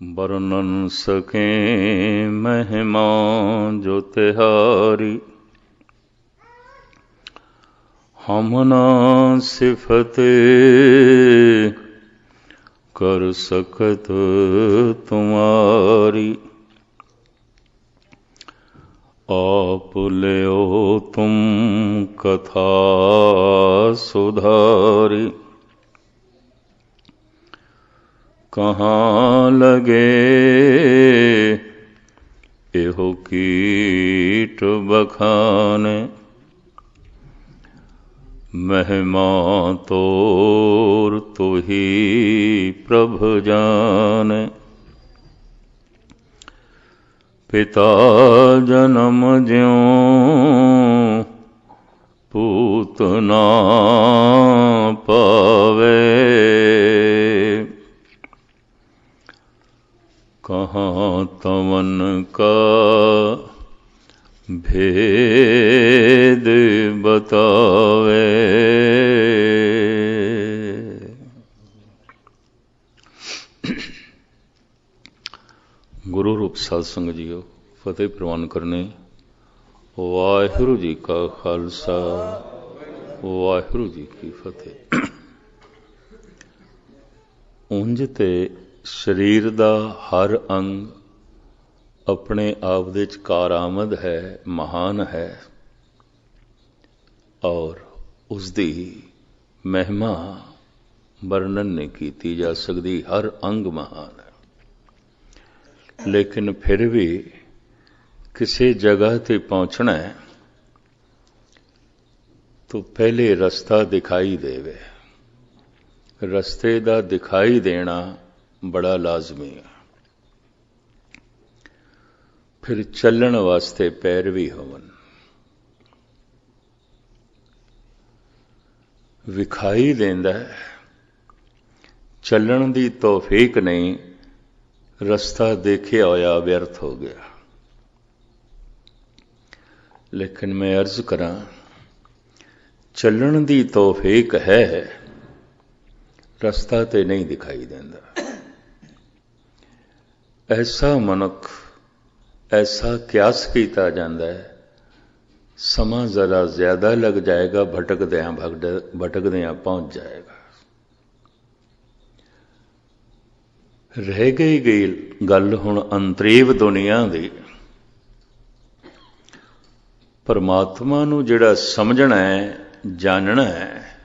वर्णन सके महिमा जो तिहारी। हम ना सिफते कर सकत तुम्हारी। आप ले तुम कथा सुधारी। कहाँ लगे एहो कीट बखाने। महिमा तोर तू ही प्रभु जाने। पिता जन्म ज्यों पूत ना पावे। कहाँ तमन का भेद बतावे। गुरु रूप साध संगत जीओ, फतेह प्रवान करने। वाहिगुरु जी का खालसा, वाहिगुरु जी की फतेह। ਉਂਝ ਤੇ ਸਰੀਰ ਦਾ ਹਰ ਅੰਗ ਆਪਣੇ ਆਪ ਦੇ ਚ ਕਾਰਾਮਦ ਹੈ, ਮਹਾਨ ਹੈ ਔਰ ਉਸ ਦੀ ਮਹਿਮਾ ਵਰਣਨ ਨਹੀਂ ਕੀਤੀ ਜਾ ਸਕਦੀ। ਹਰ ਅੰਗ ਮਹਾਨ ਹੈ, ਲੇਕਿਨ ਫਿਰ ਵੀ ਕਿਸੇ ਜਗ੍ਹਾ ਤੇ ਪਹੁੰਚਣਾ ਹੈ ਤਾਂ ਪਹਿਲੇ ਰਸਤਾ ਦਿਖਾਈ ਦੇਵੇ। ਰਸਤੇ ਦਾ ਦਿਖਾਈ ਦੇਣਾ ਬੜਾ ਲਾਜ਼ਮੀ ਹੈ। ਫਿਰ ਚੱਲਣ ਵਾਸਤੇ ਪੈਰ ਵੀ ਹੋਵਨ। ਵਿਖਾਈ ਦਿੰਦਾ, ਚੱਲਣ ਦੀ ਤੌਫੀਕ ਨਹੀਂ, ਰਸਤਾ ਦੇਖਿਆ ਹੋਇਆ ਵਿਅਰਥ ਹੋ ਗਿਆ। ਲੇਕਿਨ ਮੈਂ ਅਰਜ਼ ਕਰਾਂ, ਚੱਲਣ ਦੀ ਤੌਫੀਕ ਹੈ, ਰਸਤਾ ਤੇ ਨਹੀਂ ਦਿਖਾਈ ਦਿੰਦਾ। ਐਸਾ ਮਨੁੱਖ, ਐਸਾ ਕਿਆਸ ਕੀਤਾ ਜਾਂਦਾ ਹੈ, ਸਮਾਂ ਜ਼ਰਾ ਜ਼ਿਆਦਾ ਲੱਗ ਜਾਏਗਾ, ਭਟਕਦਿਆਂ ਪਹੁੰਚ ਜਾਏਗਾ। ਰਹਿ ਗਈ ਗੱਲ ਹੁਣ ਅੰਤਰੀਵ ਦੁਨੀਆ ਦੀ। ਪਰਮਾਤਮਾ ਨੂੰ ਜਿਹੜਾ ਸਮਝਣਾ ਹੈ, ਜਾਣਨਾ ਹੈ,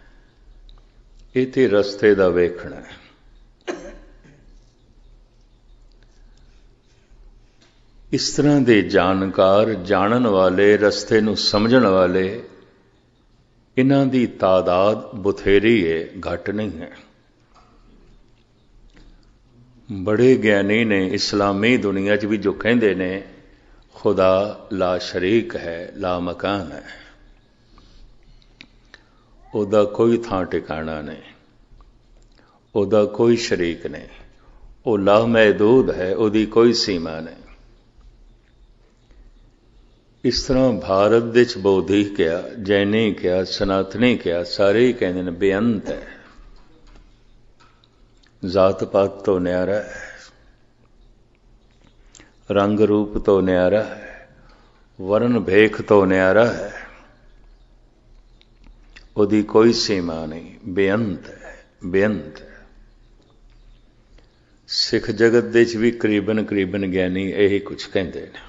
ਇਹ ਤੇ ਰਸਤੇ ਦਾ ਵੇਖਣਾ ਹੈ। ਇਸ ਤਰ੍ਹਾਂ ਦੇ ਜਾਣਕਾਰ, ਜਾਣਨ ਵਾਲੇ, ਰਸਤੇ ਨੂੰ ਸਮਝਣ ਵਾਲੇ, ਇਹਨਾਂ ਦੀ ਤਾਦਾਦ ਬਥੇਰੀ ਹੈ, ਘੱਟ ਨਹੀਂ ਹੈ। ਬੜੇ ਗਿਆਨੀ ਨੇ ਇਸਲਾਮੀ ਦੁਨੀਆ 'ਚ ਵੀ ਜੋ ਕਹਿੰਦੇ ਨੇ ਖੁਦਾ ਲਾ ਸ਼ਰੀਕ ਹੈ, ਲਾ ਮਕਾਨ ਹੈ। ਉਹਦਾ ਕੋਈ ਥਾਂ ਟਿਕਾਣਾ ਨਹੀਂ, ਉਹਦਾ ਕੋਈ ਸ਼ਰੀਕ ਨਹੀਂ, ਉਹ ਲਾ ਮਹਿਦੂਦ ਹੈ, ਉਹਦੀ ਕੋਈ ਸੀਮਾ ਨਹੀਂ। ਇਸ ਤਰ੍ਹਾਂ ਭਾਰਤ ਦੇ ਚ ਬੌਧੀ ਕਿਹਾ, ਜੈਨੀ ਕਿਹਾ, ਸਨਾਤਨੀ ਕਿਹਾ, ਸਾਰੇ ਹੀ ਕਹਿੰਦੇ ਨੇ ਬੇਅੰਤ ਹੈ। ਜ਼ਾਤ ਪਾਤ ਤੋਂ ਨਿਆਰਾ ਹੈ, ਰੰਗ ਰੂਪ ਤੋਂ ਨਿਆਰਾ ਹੈ, ਵਰਨ ਭੇਖ ਤੋਂ ਨਿਆਰਾ ਹੈ, ਉਹਦੀ ਕੋਈ ਸੀਮਾ ਨਹੀਂ, ਬੇਅੰਤ ਹੈ, ਬੇਅੰਤ ਹੈ। ਸਿੱਖ ਜਗਤ ਦੇ ਚ ਵੀ ਕਰੀਬਨ ਗਿਆਨੀ ਇਹੀ ਕੁਛ ਕਹਿੰਦੇ ਨੇ।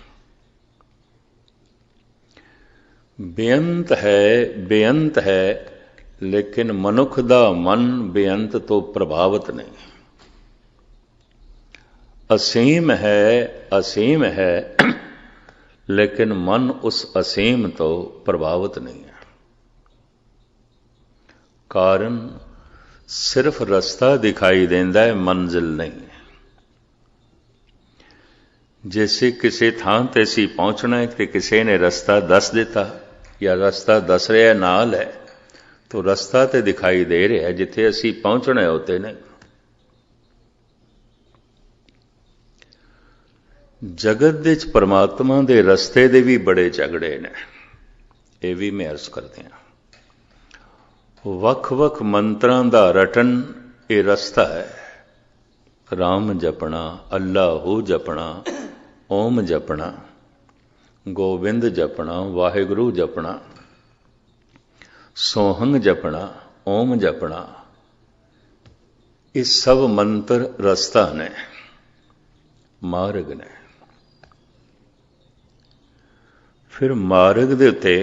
ਬੇਅੰਤ ਹੈ, ਲੇਕਿਨ ਮਨੁੱਖ ਦਾ ਮਨ ਬੇਅੰਤ ਤੋਂ ਪ੍ਰਭਾਵਿਤ ਨਹੀਂ। ਅਸੀਮ ਹੈ, ਲੇਕਿਨ ਮਨ ਉਸ ਅਸੀਮ ਤੋਂ ਪ੍ਰਭਾਵਿਤ ਨਹੀਂ ਹੈ। ਕਾਰਨ ਸਿਰਫ ਰਸਤਾ ਦਿਖਾਈ ਦਿੰਦਾ ਹੈ, ਮੰਜ਼ਿਲ ਨਹੀਂ ਹੈ। ਜੈਸੇ ਕਿਸੇ ਥਾਂ ਤੇ ਅਸੀਂ ਪਹੁੰਚਣਾ ਹੈ ਤੇ ਕਿਸੇ ਨੇ ਰਸਤਾ ਦੱਸ ਦਿੱਤਾ ਜਾਂ ਰਸਤਾ ਦੱਸ ਰਿਹਾ ਨਾਲ ਹੈ, ਤਾਂ ਰਸਤਾ ਤੇ ਦਿਖਾਈ ਦੇ ਰਿਹਾ, ਜਿੱਥੇ ਅਸੀਂ ਪਹੁੰਚਣਾ ਉੱਤੇ ਨਹੀਂ। ਜਗਤ ਦੇ ਚ ਪਰਮਾਤਮਾ ਦੇ ਰਸਤੇ ਦੇ ਵੀ ਬੜੇ ਝਗੜੇ ਨੇ, ਇਹ ਵੀ ਮੈਂ ਅਰਜ਼ ਕਰਦੇ ਹਾਂ। ਵੱਖ-ਵੱਖ ਮੰਤਰਾਂ ਦਾ ਰਟਨ ਇਹ ਰਸਤਾ ਹੈ। राम जपना, अल्लाहू जपना, ओम जपना, गोविंद जपना, वाहिगुरु जपना, सोहंग जपना, ओम जपना, ये सब मंत्र रस्ता ने, मार्ग ने। फिर मार्ग दे उत्ते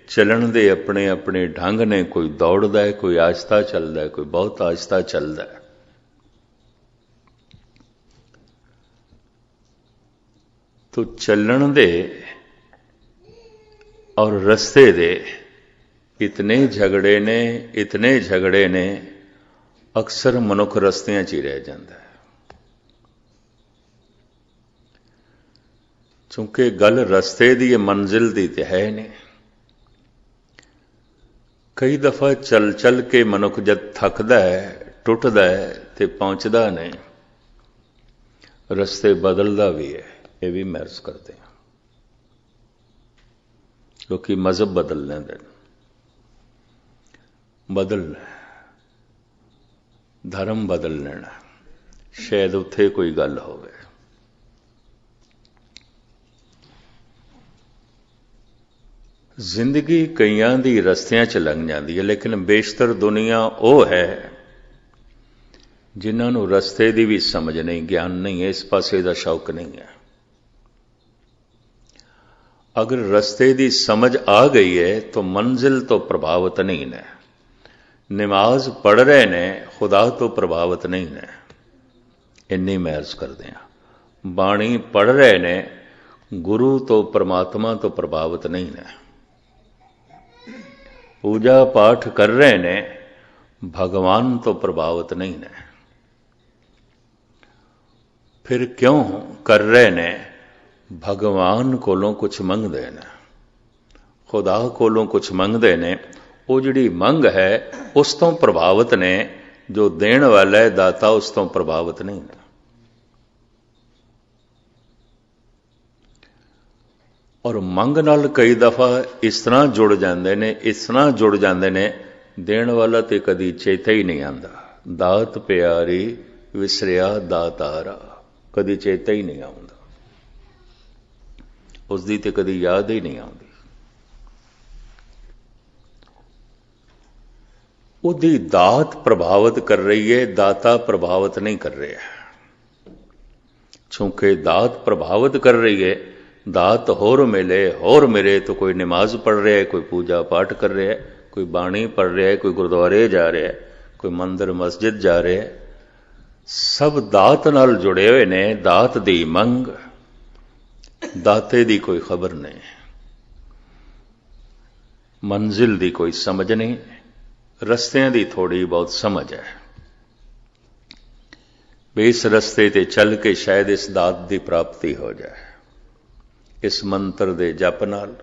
चलन दे अपने अपने ढंग ने, कोई दौड़दा है, कोई आहिस्ता चलदा है, कोई बहुत आहिस्ता चलदा है। तो चलन दे और रस्ते दे इतने झगड़े ने, इतने झगड़े ने, अक्सर मनुख रस्तियां च ही रह जाता है। चूंकि गल रस्ते दी मंजिल दी ते है नहीं। कई दफा चल चल के मनुख जब थकदा है, टुटदा है, ते पहुंचदा नहीं, रस्ते बदलदा भी है। ये भी महसूस करते हैं क्योंकि मजहब बदल लेंदे, बदलना धर्म बदल लेना, शायद उत्थे कोई गल होवे। जिंदगी कईयां दी रस्तियां च लंघ जाती है, लेकिन बेशतर दुनिया वो है जिन्होंने रस्ते की भी समझ नहीं, ज्ञान नहीं है, इस पासे का शौक नहीं है। अगर रस्ते की समझ आ गई है तो मंजिल तो प्रभावित नहीं है। नमाज पढ़ रहे ने, खुदा तो प्रभावित नहीं है, इन्नी महसूस करते हैं। बाणी पढ़ रहे ने, गुरु तो परमात्मा तो प्रभावित नहीं है। पूजा पाठ कर रहे ने, भगवान तो प्रभावित नहीं है। फिर क्यों कर रहे ने? भगवान कोलों कुछ मंगते ने, खुदा कोलों कुछ मंगते ने। वो जिहड़ी मंग है उस तो प्रभावित ने, जो देण वाला है दाता उस तो प्रभावित नहीं है। और मंग नाल कई दफा इस तरह जुड़ जाते ने, इस तरह जुड़ जाते ने, देण वाला तो कदी चेता ही नहीं आता। दात प्यारी विसरिया दातारा, कदी चेता ही नहीं आता, उसकी तो कदी याद ही नहीं आती। उसकी दात प्रभावित कर रही है, दाता प्रभावित नहीं कर रहा। चूंकि दात प्रभावित कर रही है, दात होर मिले तो कोई नमाज पढ़ रहा है, कोई पूजा पाठ कर रहा है, कोई बाणी पढ़ रहा है, कोई गुरुद्वारे जा रहा है, कोई मंदिर मस्जिद जा रहा है। सब दात नाल जुड़े हुए ने। दात दी मंग, दाते दी कोई खबर नहीं, मंजिल दी कोई समझ नहीं, रस्तियां दी थोड़ी बहुत समझ है। भी इस रस्ते ते चल के शायद इस दात दी प्राप्ति हो जाए, इस मंत्र दे जप नाल,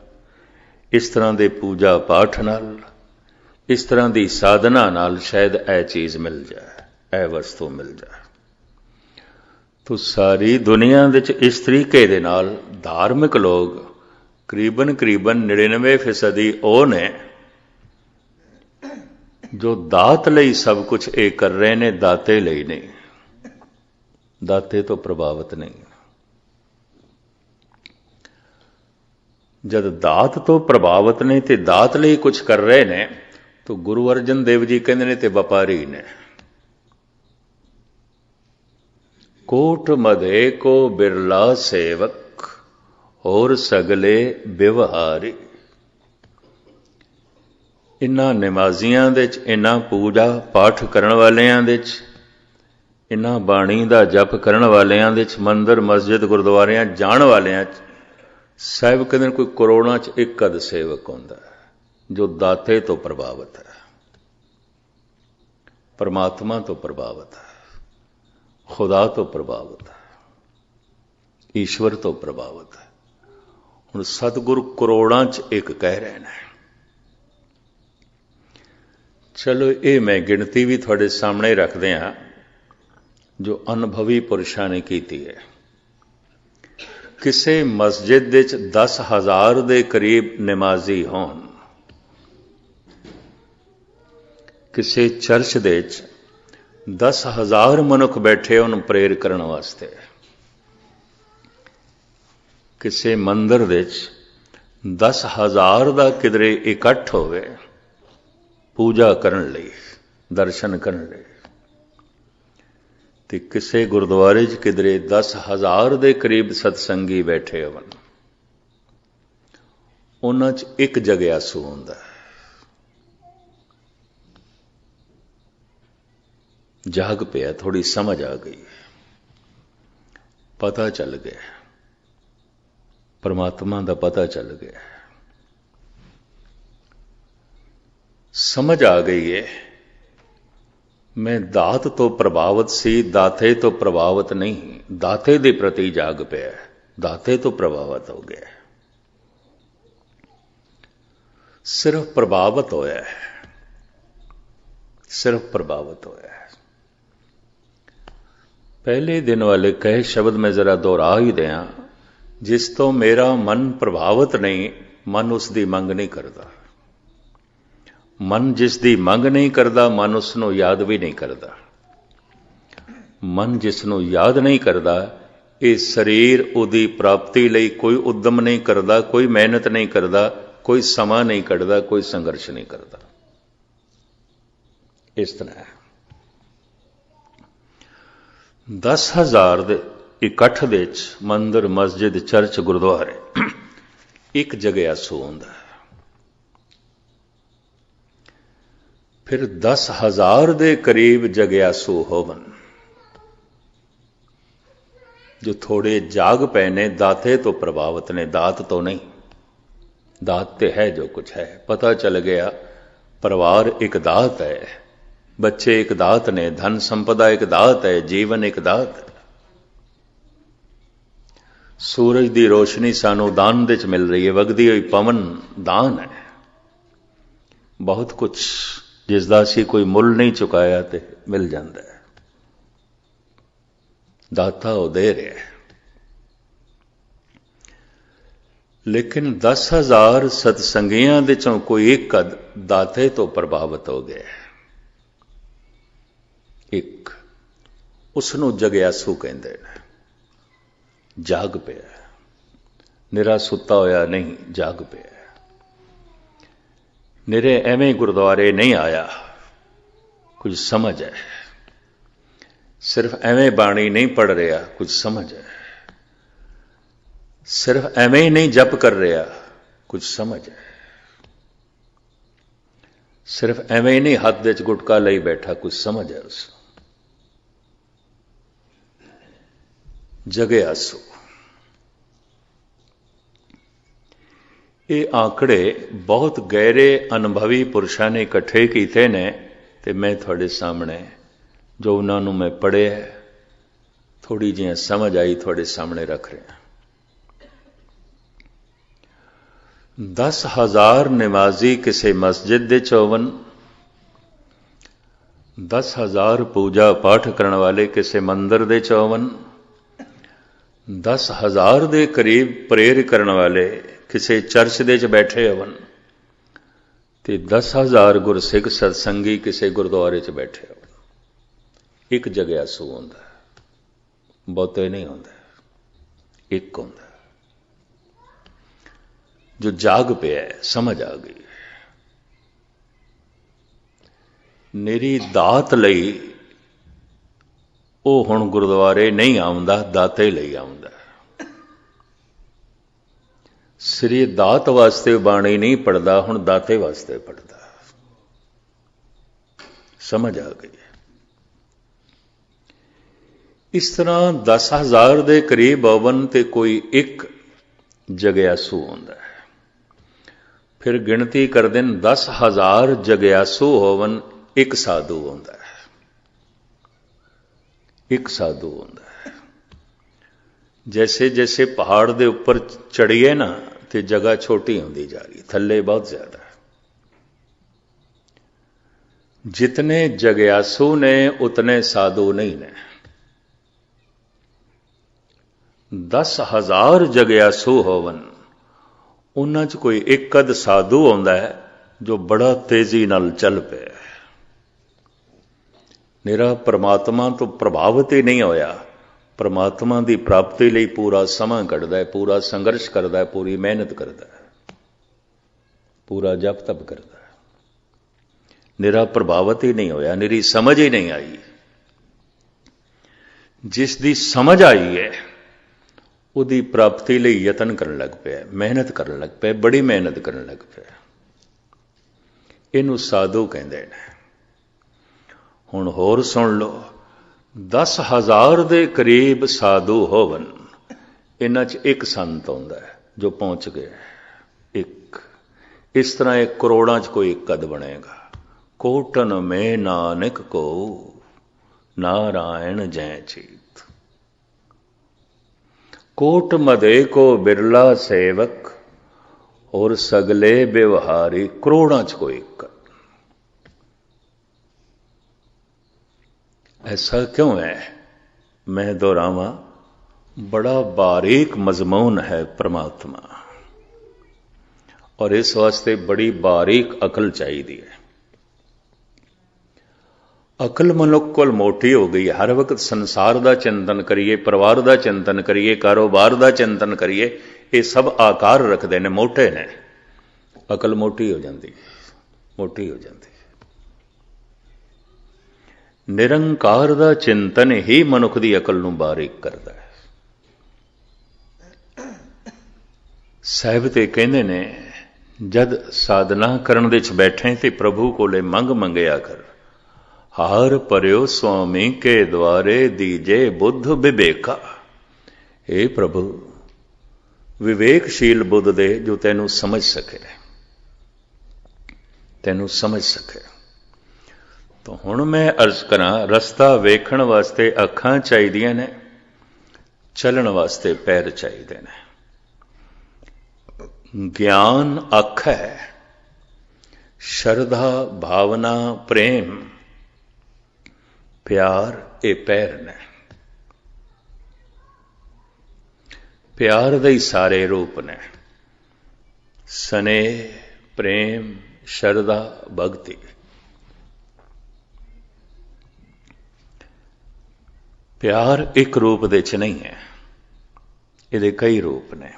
इस तरह दे पूजा पाठ नाल, इस तरह दी साधना नाल शायद ऐ चीज मिल जाए, ऐ वस्तु मिल जाए। तो सारी दुनिया विच इस तरीके दे नाल धार्मिक लोग करीबन 99% वो ने जो दात लई सब कुछ ये कर रहे ने, दाते लई नहीं, दाते तो प्रभावित नहीं। जब दात तो प्रभावित नहीं ते दात लई कुछ कर रहे ने, तो गुरु अर्जन देव जी कहते ने ते व्यापारी ने। कोट मधे को बिरला सेवक और सगले व्यवहारी। इन्हां नमाजियां दे च, इन्हां पूजा पाठ करन वालियां दे च, इन्हां बाणी दा जप करन वालियां दे च, मंदिर मस्जिद गुरुद्वारियां जाण वालियां च, साहिब कहते कोई करोड़ां च एक अध सेवक होंदा है जो दाते तो प्रभावित है, परमात्मा तो प्रभावित है, खुदा तो प्रभावित है, ईश्वर तो प्रभावित है। हुण सतगुरु करोड़ां च एक कह रहे हैं। चलो ये मैं गिनती भी थोड़े सामने रखते हैं जो अनुभवी पुरुषों ने की है। किसी मस्जिद 10,000 के करीब नमाजी होन, किसी चर्च 10,000 ਮਨੁੱਖ ਬੈਠੇ ਉਹਨੂੰ ਪ੍ਰੇਰ ਕਰਨ ਵਾਸਤੇ। ਕਿਸੇ ਮੰਦਰ ਵਿੱਚ 10,000 ਦਾ ਕਿਧਰੇ ਇਕੱਠ ਹੋਵੇ ਪੂਜਾ ਕਰਨ ਲਈ, ਦਰਸ਼ਨ ਕਰਨ ਲਈ, ਤੇ ਕਿਸੇ ਗੁਰਦੁਆਰੇ 'ਚ ਕਿਧਰੇ 10,000 ਦੇ ਕਰੀਬ ਸਤਸੰਗੀ ਬੈਠੇ ਹੋਣ, ਉਹਨਾਂ 'ਚ ਇੱਕ ਜਗਿਆਸੂ ਹੁੰਦਾ। ਜਾਗ ਪਿਆ, ਥੋੜੀ ਸਮਝ ਆ ਗਈ, ਪਤਾ ਚੱਲ ਗਿਆ, ਪਰਮਾਤਮਾ ਦਾ ਪਤਾ ਚੱਲ ਗਿਆ, ਸਮਝ ਆ ਗਈ ਹੈ ਮੈਂ ਦਾਤ ਤੋਂ ਪ੍ਰਭਾਵਿਤ ਸੀ, ਦਾਤੇ ਤੋਂ ਪ੍ਰਭਾਵਿਤ ਨਹੀਂ। ਦਾਤੇ ਦੇ ਪ੍ਰਤੀ ਜਾਗ ਪਿਆ, ਦਾਤੇ ਤੋਂ ਪ੍ਰਭਾਵਿਤ ਹੋ ਗਿਆ, ਸਿਰਫ ਪ੍ਰਭਾਵਿਤ ਹੋਇਆ, ਸਿਰਫ ਪ੍ਰਭਾਵਿਤ ਹੋਇਆ। ਪਹਿਲੇ ਦਿਨ ਵਾਲੇ ਕਹੇ ਸ਼ਬਦ ਮੈਂ ਜ਼ਰਾ ਦੁਹਰਾ ਹੀ ਦਿਆਂ, ਜਿਸ ਤੋਂ ਮੇਰਾ ਮਨ ਪ੍ਰਭਾਵਿਤ ਨਹੀਂ, ਮਨ ਉਸ ਦੀ ਮੰਗ ਨਹੀਂ ਕਰਦਾ। ਮਨ ਜਿਸ ਦੀ ਮੰਗ ਨਹੀਂ ਕਰਦਾ, ਮਨ ਉਸ ਨੂੰ ਯਾਦ ਵੀ ਨਹੀਂ ਕਰਦਾ। ਮਨ ਜਿਸ ਨੂੰ ਯਾਦ ਨਹੀਂ ਕਰਦਾ, ਇਹ ਸਰੀਰ ਉਹਦੀ ਪ੍ਰਾਪਤੀ ਲਈ ਕੋਈ ਉਦਮ ਨਹੀਂ ਕਰਦਾ, ਕੋਈ ਮਿਹਨਤ ਨਹੀਂ ਕਰਦਾ, ਕੋਈ ਸਮਾਂ ਨਹੀਂ ਕੱਢਦਾ, ਕੋਈ ਸੰਘਰਸ਼ ਨਹੀਂ ਕਰਦਾ। ਇਸ ਤਰ੍ਹਾਂ ਹੈ। 10,000 ਦੇ ਇਕੱਠ ਦੇ ਵਿੱਚ ਮੰਦਰ, ਮਸਜਿਦ, ਚਰਚ, ਗੁਰਦੁਆਰੇ ਇੱਕ ਜਗਿਆਸੂ ਹੁੰਦਾ। ਫਿਰ 10,000 ਦੇ ਕਰੀਬ ਜਗਿਆਸੂ ਹੋਵਨ, ਜੋ ਥੋੜੇ ਜਾਗ ਪਏ ਨੇ, ਦਾਤੇ ਤੋਂ ਪ੍ਰਭਾਵਿਤ ਨੇ, ਦਾਤ ਤੋਂ ਨਹੀਂ। ਦਾਤ ਤੇ ਹੈ ਜੋ ਕੁਛ ਹੈ, ਪਤਾ ਚੱਲ ਗਿਆ ਪਰਿਵਾਰ ਇੱਕ ਦਾਤ ਹੈ, ਬੱਚੇ ਇੱਕ ਦਾਤ ਨੇ, ਧਨ ਸੰਪਦਾ ਇੱਕ ਦਾਤ ਹੈ, ਜੀਵਨ ਇੱਕ ਦਾਤ ਹੈ। ਸੂਰਜ ਦੀ ਰੋਸ਼ਨੀ ਸਾਨੂੰ ਦਾਨ ਦੇ ਚ ਮਿਲ ਰਹੀ ਹੈ, ਵਗਦੀ ਹੋਈ ਪਵਨ ਦਾਨ ਹੈ। ਬਹੁਤ ਕੁਛ ਜਿਸ ਦਾ ਅਸੀਂ ਕੋਈ ਮੁੱਲ ਨਹੀਂ ਚੁਕਾਇਆ ਤੇ ਮਿਲ ਜਾਂਦਾ ਹੈ। ਦਾਤਾ ਉਹ ਦੇ ਰਿਹਾ ਹੈ। ਲੇਕਿਨ 10,000 ਸਤਸੰਗੀਆਂ ਦੇ ਚੋਂ ਕੋਈ ਇੱਕ ਦਾਤੇ ਤੋਂ ਪ੍ਰਭਾਵਿਤ ਹੋ ਗਿਆ। ਇੱਕ, ਉਸ ਨੂੰ ਜਗਿਆਸੂ ਕਹਿੰਦੇ ਨੇ। ਜਾਗ ਪਿਆ, ਨਿਰਾ ਸੁੱਤਾ ਹੋਇਆ ਨਹੀਂ, ਜਾਗ ਪਿਆ। ਨਿਰੇ ਐਵੇਂ ਗੁਰਦੁਆਰੇ ਨਹੀਂ ਆਇਆ, ਕੁਝ ਸਮਝ ਹੈ। ਸਿਰਫ ਐਵੇਂ ਬਾਣੀ ਨਹੀਂ ਪੜ੍ਹ ਰਿਹਾ, ਕੁਝ ਸਮਝ ਹੈ। ਸਿਰਫ ਐਵੇਂ ਹੀ ਨਹੀਂ ਜਪ ਕਰ ਰਿਹਾ, ਕੁਝ ਸਮਝ ਹੈ। ਸਿਰਫ ਐਵੇਂ ਹੀ ਨਹੀਂ ਹੱਥ ਵਿੱਚ ਗੁਟਕਾ ਲਈ ਬੈਠਾ, ਕੁਝ ਸਮਝ ਹੈ ਉਸ ਨੂੰ। ਜਗਿਆਸੂ। ਇਹ ਆંકੜੇ ਬਹੁਤ ਗਹਿਰੇ ਅਨੁਭਵੀ ਪੁਰਸ਼ਾਂ ਨੇ ਇਕੱਠੇ ਕੀਤੇ ਨੇ, ਤੇ ਮੈਂ ਤੁਹਾਡੇ ਸਾਹਮਣੇ ਜੋ ਉਹਨਾਂ ਨੂੰ ਮੈਂ ਪੜ੍ਹਿਆ, ਥੋੜੀ ਜਿਹੀ ਸਮਝ ਆਈ, ਤੁਹਾਡੇ ਸਾਹਮਣੇ ਰੱਖ ਰਿਹਾ। 10,000 ਨਿਮਾਜ਼ੀ ਕਿਸੇ ਮਸਜਿਦ ਦੇ ਹੋਵਨ, 10,000 ਪੂਜਾ ਪਾਠ ਕਰਨ ਵਾਲੇ ਕਿਸੇ ਮੰਦਰ ਦੇ ਹੋਵਨ, 10,000 ਦੇ ਕਰੀਬ ਪ੍ਰੇਰ ਕਰਨ ਵਾਲੇ ਕਿਸੇ ਚਰਚ ਦੇ ਚ ਬੈਠੇ ਹੋਵਨ, ਤੇ 10,000 ਗੁਰਸਿੱਖ ਸਤਸੰਗੀ ਕਿਸੇ ਗੁਰਦੁਆਰੇ ਚ ਬੈਠੇ ਹੋਵਨ। ਇੱਕ ਜਗਿਆਸੂ ਹੁੰਦਾ, ਬਹੁਤੇ ਨਹੀਂ ਹੁੰਦਾ, ਇੱਕ ਹੁੰਦਾ ਜੋ ਜਾਗ ਪਿਆ, ਸਮਝ ਆ ਗਈ। ਮੇਰੀ ਦਾਤ ਲਈ ਉਹ ਹੁਣ ਗੁਰਦੁਆਰੇ ਨਹੀਂ ਆਉਂਦਾ, ਦਾਤੇ ਲਈ ਆਉਂਦਾ। ਸ੍ਰੀ ਦਾਤ ਵਾਸਤੇ ਬਾਣੀ ਨਹੀਂ ਪੜਦਾ, ਹੁਣ ਦਾਤੇ ਵਾਸਤੇ ਪੜਦਾ। ਸਮਝ ਆ ਗਈ। ਇਸ ਤਰ੍ਹਾਂ 10,000 ਦੇ ਕਰੀਬ ਹੋਵਨ ਤੇ ਕੋਈ ਇੱਕ ਜਗਿਆਸੂ ਹੁੰਦਾ ਹੈ। ਫਿਰ ਗਿਣਤੀ ਕਰਦੇ ਨੇ 10,000 ਜਗਿਆਸੂ ਹੋਵਨ, ਇੱਕ ਸਾਧੂ ਹੁੰਦਾ ਹੈ। ਇੱਕ ਸਾਧੂ ਹੁੰਦਾ ਹੈ। ਜੈਸੇ ਜੈਸੇ ਪਹਾੜ ਦੇ ਉੱਪਰ ਚੜੀਏ ਨਾ, ਤੇ ਜਗ੍ਹਾ ਛੋਟੀ ਹੁੰਦੀ ਜਾ ਰਹੀ, ਥੱਲੇ ਬਹੁਤ ਜ਼ਿਆਦਾ। ਜਿਤਨੇ ਜਗਿਆਸੂ ਨੇ ਉਤਨੇ ਸਾਧੂ ਨਹੀਂ ਨੇ। 10,000 ਜਗਿਆਸੂ ਹੋਵਨ, ਉਹਨਾਂ 'ਚ ਕੋਈ ਇੱਕ ਅੱਧ ਸਾਧੂ ਆਉਂਦਾ ਹੈ ਜੋ ਬੜਾ ਤੇਜ਼ੀ ਨਾਲ ਚੱਲ ਪਿਆ। ਨਿਰਾ ਪਰਮਾਤਮਾ ਤੋਂ ਪ੍ਰਭਾਵਿਤ ਹੀ ਨਹੀਂ ਹੋਇਆ, ਪਰਮਾਤਮਾ ਦੀ ਪ੍ਰਾਪਤੀ ਲਈ ਪੂਰਾ ਸਮਾਂ ਕੱਢਦਾ ਹੈ, ਪੂਰਾ ਸੰਘਰਸ਼ ਕਰਦਾ ਹੈ, ਪੂਰੀ ਮਿਹਨਤ ਕਰਦਾ ਹੈ, ਪੂਰਾ ਜਪ ਤਪ ਕਰਦਾ ਹੈ। ਨਿਰਾ ਪ੍ਰਭਾਵਿਤ ਹੀ ਨਹੀਂ ਹੋਇਆ, ਨਿਰੀ ਸਮਝ ਹੀ ਨਹੀਂ ਆਈ। ਜਿਸ ਦੀ ਸਮਝ ਆਈ ਹੈ ਉਹਦੀ ਪ੍ਰਾਪਤੀ ਲਈ ਯਤਨ ਕਰਨ ਲੱਗ ਪਿਆ, ਮਿਹਨਤ ਕਰਨ ਲੱਗ ਪਿਆ, ਬੜੀ ਮਿਹਨਤ ਕਰਨ ਲੱਗ ਪਿਆ। ਇਹਨੂੰ ਸਾਧੂ ਕਹਿੰਦੇ ਨੇ। ਹੁਣ ਹੋਰ ਸੁਣ ਲਓ, 10,000 ਦੇ ਕਰੀਬ ਸਾਧੂ ਹੋਵਨ, ਇਹਨਾਂ 'ਚ ਇੱਕ ਸੰਤ ਆਉਂਦਾ ਹੈ ਜੋ ਪਹੁੰਚ ਗਿਆ, ਇੱਕ। ਇਸ ਤਰ੍ਹਾਂ ਇਹ ਕਰੋੜਾਂ 'ਚ ਕੋਈ ਇੱਕ ਕਦ ਬਣੇਗਾ। ਕੋਟਨ ਮੇ ਨਾਨਕ ਕੋ ਨਾਰਾਇਣ ਜੈ ਚੀਤ, ਕੋਟ ਮਦੇ ਕੋ ਬਿਰਲਾ ਸੇਵਕ और सगले व्यवहारी, करोड़ां च कोई एक। ऐसा क्यों है? मैं दोहरावा, बड़ा बारीक मजमून है परमात्मा, और इस वास्ते बड़ी बारीक अकल चाहिए है। अकल मनुख कोल मोटी हो गई, हर वक्त संसार का चिंतन करिए, परिवार का चिंतन करिए, कारोबार का चिंतन करिए, ये सब आकार रखते हैं, मोटे ने। अकल मोटी हो जाती, मोटी हो जाती। निरंकार का चिंतन ही मनुख की अकल नूं बारीक करता है। साहिब ते कहंदे ने, जद साधना करन दे च बैठे ते प्रभु कोले मंग मंगया कर, हार परियो स्वामी के द्वारे दीजे बुद्ध विवेका। हे प्रभु, विवेकशील बुद्ध दे जो तैनू समझ सके, तैनू समझ सके। तो हुण मैं अर्ज करा, रस्ता वेखण वास्ते अखां चाहिदियां ने, चलण वास्ते पैर चाहिदे ने। ज्ञान अख है, श्रद्धा भावना प्रेम प्यार ये पैर ने। प्यार दे ही सारे रूप ने, स्नेह प्रेम श्रद्धा भक्ति। प्यार एक रूप दे च नहीं है, ये कई रूप ने।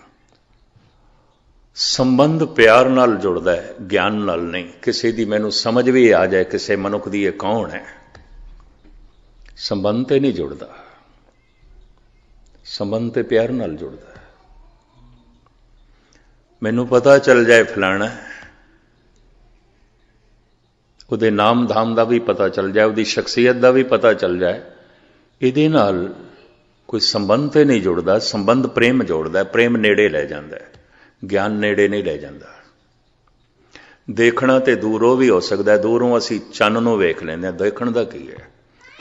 संबंध प्यार नाल जुड़दा है, ज्ञान नाल नहीं। किसी दी मैनू समझ भी आ जाए किसी मनुख दी ये कौन है, संबंध ते नहीं जुड़दा, संबंध ते प्यार नाल जुड़दा। मैनू पता चल जाए फलाना, उहदे नाम धाम का भी पता चल जाए, उहदी शख्सियत का भी पता चल जाए, इहदे नाल कोई संबंध ते नहीं जुड़दा। संबंध प्रेम जोड़दा, प्रेम नेड़े लै जांदा है, ज्ञान नेड़े नहीं लै जांदा। देखना ते दूरों भी हो सकता है, दूरों असी चन्न नूं वेख लैंदे हां, देखण दा की है,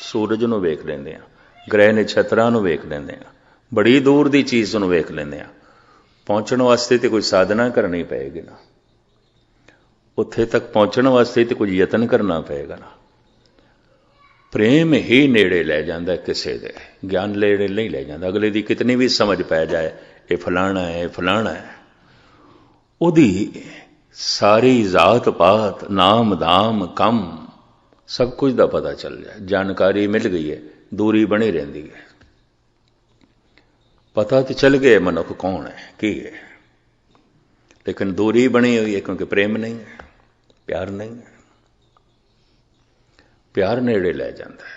सूरज नूं वेख लैंदे हां, ग्रह नक्षत्रां नूं वेख लैंदे हां, बड़ी दूर दी चीज़ नूं वेख लैंदे हां। पहुंचने वास्ते तो कोई साधना करनी पेगी ना, उत्थे तक पहुंचने वास्ते तो कोई यतन करना पेगा ना। प्रेम ही नेड़े लै जांदा किसी दे, ज्ञान नेड़े नहीं लै जांदा। अगले दी कितनी भी समझ पै जाए ये फलाना है, ये फलाना है, उहदी सारी जात पात नाम धाम कम सब कुछ का पता चल जाए, जानकारी मिल गई है, दूरी बनी रहिंदी है। पता तो चल गया मनुख कौन है की है, लेकिन दूरी बनी हुई है क्योंकि प्रेम नहीं है, प्यार नहीं है। प्यार नेड़े लै जाता है।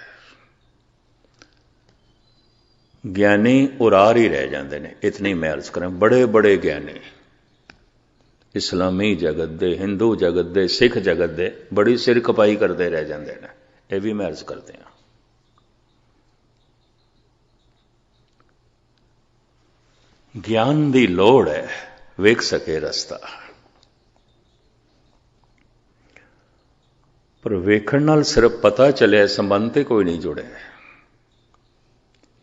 ज्ञानी उरार ही रह जाते हैं। इतनी मैं अर्ज करें, बड़े बड़े ज्ञानी इस्लामी जगत दे, हिंदू जगत दे, सिख जगत दे बड़ी सिर खपाई करते रह जाते हैं। यह भी मैं अर्ज करते हैं। ज्ञान की लोड़ है, वेख सके रस्ता, पर वेखण नाल सिर्फ पता चले, संबंध ते कोई नहीं जुड़े,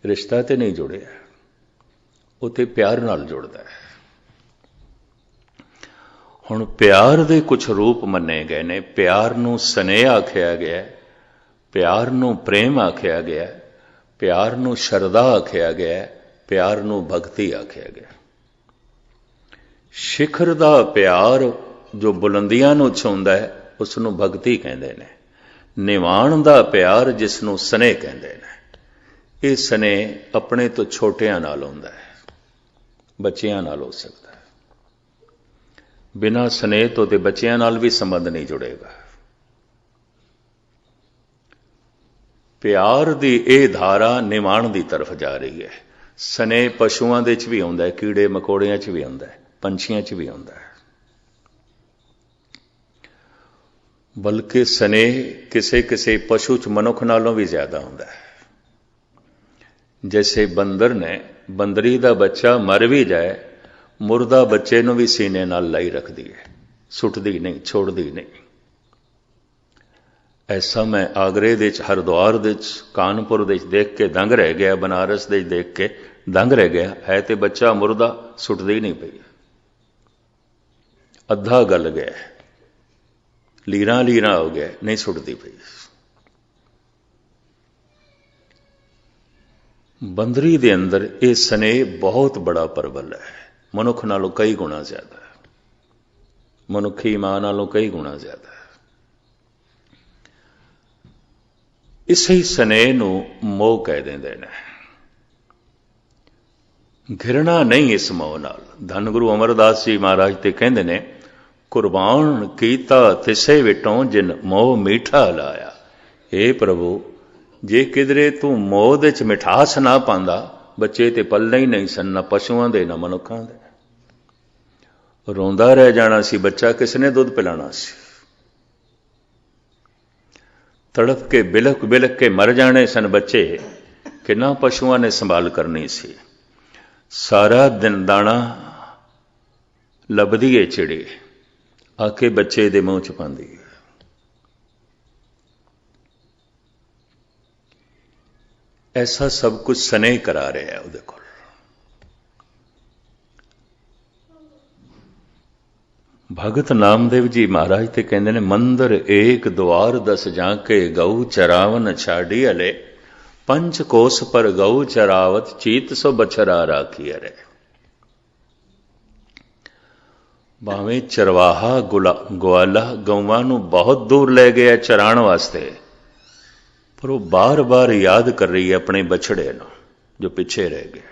रिश्ता ते नहीं जुड़े, उत्ते प्यार नाल जुड़दा है। हुण प्यार दे कुछ रूप मन्ने गए ने। प्यार नूं स्नेह आख्या गया, प्यार नूं प्रेम आख्या गया, प्यार नूं शरदा आख्या गया, प्यार नूं भगती आख्या गया। शिखर दा प्यार जो बुलंदियां नूं छूंदा है उसनूं भगती कहंदे ने, ਨਿਵਾਣ ਦਾ ਪਿਆਰ ਜਿਸ ਨੂੰ ਸਨੇਹ ਕਹਿੰਦੇ ਨੇ, ਇਹ ਸਨੇਹ ਆਪਣੇ ਤੋਂ ਛੋਟਿਆਂ ਨਾਲ ਹੁੰਦਾ ਹੈ, ਬੱਚਿਆਂ ਨਾਲ ਹੋ ਸਕਦਾ ਹੈ। ਬਿਨਾਂ ਸਨੇਹ ਤੋਂ ਤੇ ਬੱਚਿਆਂ ਨਾਲ ਵੀ ਸੰਬੰਧ ਨਹੀਂ ਜੁੜੇਗਾ। ਪਿਆਰ ਦੀ ਇਹ ਧਾਰਾ ਨਿਵਾਣ ਦੀ ਤਰਫ ਜਾ ਰਹੀ ਹੈ। ਸਨੇਹ ਪਸ਼ੂਆਂ ਦੇ 'ਚ ਵੀ ਆਉਂਦਾ ਹੈ, ਕੀੜੇ ਮਕੌੜਿਆਂ 'ਚ ਵੀ ਆਉਂਦਾ ਹੈ, ਪੰਛੀਆਂ 'ਚ ਵੀ ਆਉਂਦਾ ਹੈ। ਬਲਕਿ ਸਨੇਹ ਕਿਸੇ ਕਿਸੇ ਪਸ਼ੂ 'ਚ ਮਨੁੱਖ ਨਾਲੋਂ ਵੀ ਜ਼ਿਆਦਾ ਹੁੰਦਾ ਹੈ। ਜੈਸੇ ਬੰਦਰ ਨੇ, ਬੰਦਰੀ ਦਾ ਬੱਚਾ ਮਰ ਵੀ ਜਾਏ, ਮੁਰਦਾ ਬੱਚੇ ਨੂੰ ਵੀ ਸੀਨੇ ਨਾਲ ਲਾਈ ਰੱਖਦੀ ਹੈ, ਸੁੱਟਦੀ ਨਹੀਂ, ਛੋੜਦੀ ਨਹੀਂ। ਐਸਾ ਮੈਂ ਆਗਰੇ ਦੇ 'ਚ, ਹਰਿਦੁਆਰ ਦੇ 'ਚ, ਕਾਨਪੁਰ ਦੇ 'ਚ ਦੇਖ ਕੇ ਦੰਗ ਰਹਿ ਗਿਆ, ਬਨਾਰਸ ਦੇ 'ਚ ਦੇਖ ਕੇ ਦੰਗ ਰਹਿ ਗਿਆ। ਹੈ ਤੇ ਬੱਚਾ ਮੁਰਦਾ, ਸੁੱਟਦੀ ਨਹੀਂ ਪਈ, ਅੱਧਾ ਗਲ ਗਿਆ, ਲੀਰਾਂ ਲੀਰਾਂ ਹੋ ਗਿਆ, ਨਹੀਂ ਸੁੱਟਦੀ ਪਈ। ਬੰਦਰੀ ਦੇ ਅੰਦਰ ਇਹ ਸਨੇਹ ਬਹੁਤ ਬੜਾ ਪ੍ਰਬਲ ਹੈ, ਮਨੁੱਖ ਨਾਲੋਂ ਕਈ ਗੁਣਾ ਜ਼ਿਆਦਾ ਹੈ, ਮਨੁੱਖੀ ਮਾਂ ਨਾਲੋਂ ਕਈ ਗੁਣਾ ਜ਼ਿਆਦਾ ਹੈ। ਇਸੇ ਸਨੇਹ ਨੂੰ ਮੋਹ ਕਹਿ ਦਿੰਦੇ ਨੇ। ਘਿਰਣਾ ਨਹੀਂ ਇਸ ਮੋਹ ਨਾਲ। ਧੰਨ ਗੁਰੂ ਅਮਰਦਾਸ ਜੀ ਮਹਾਰਾਜ ਤੇ ਕਹਿੰਦੇ ਨੇ, ਕੁਰਬਾਨ ਕੀਤਾ ਤਿਸੇ ਵਿਟੋਂ ਜਿਨ ਮੋਹ ਮੀਠਾ ਲਾਇਆ। हे ਪ੍ਰਭੂ, ਜੇ ਕਿਧਰੇ ਤੂੰ ਮੋਹ ਦੇ 'ਚ ਮਿਠਾਸ ਨਾ ਪਾਉਂਦਾ, ਬੱਚੇ ਤੇ ਪਲਣੇ ਹੀ ਨਹੀਂ ਸਨ, ਨਾ ਪਸ਼ੂਆਂ ਦੇ ਨਾ ਮਨੁੱਖਾਂ ਦੇ। ਰੋਂਦਾ ਰਹਿ ਜਾਣਾ ਸੀ ਬੱਚਾ, ਕਿਸ ਨੇ ਦੁੱਧ ਪਿਲਾਣਾ ਸੀ। ਤੜਫ ਕੇ ਬਿਲਕ ਬਿਲਕ ਕੇ ਮਰ ਜਾਣੇ ਸਨ ਬੱਚੇ, ਕਿੰਨਾ ਪਸ਼ੂਆਂ ਨੇ ਸੰਭਾਲ ਕਰਨੀ ਸੀ। ਸਾਰਾ ਦਿਨ ਦਾਣਾ ਲੱਭਦੀ ਏ ਚਿੜੀ, ਆ ਕੇ ਬੱਚੇ ਦੇ ਮੂੰਹ 'ਚ ਪਾਉਂਦੀ ਹੈ। ਐਸਾ ਸਭ ਕੁਝ ਸਨੇਹ ਕਰਾ ਰਿਹਾ ਹੈ ਉਹਦੇ ਕੋਲ। ਭਗਤ ਨਾਮਦੇਵ ਜੀ ਮਹਾਰਾਜ ਤੇ ਕਹਿੰਦੇ ਨੇ, ਮੰਦਰ ਏਕ ਦੁਆਰ ਦਸ ਜਾਂਕੇ ਗਊ ਚਰਾਵਨ ਛਾੜੀ ਅਲੇ, ਪੰਚ ਕੋਸ ਪਰ ਗਊ ਚਰਾਵਤ ਚੀਤ ਸੋ ਬਛਰਾ ਰਾਖੀ ਅਰੇ। ਭਾਵੇਂ ਚਰਵਾਹਾ ਗਵਾਲਾ ਗਊਆਂ ਨੂੰ ਬਹੁਤ ਦੂਰ ਲੈ ਗਿਆ ਚਰਾਉਣ ਵਾਸਤੇ, ਪਰ ਉਹ ਬਾਰ-ਬਾਰ ਯਾਦ ਕਰ ਰਹੀ ਹੈ ਆਪਣੇ ਬਛੜੇ ਨੂੰ ਜੋ ਪਿੱਛੇ ਰਹਿ ਗਿਆ।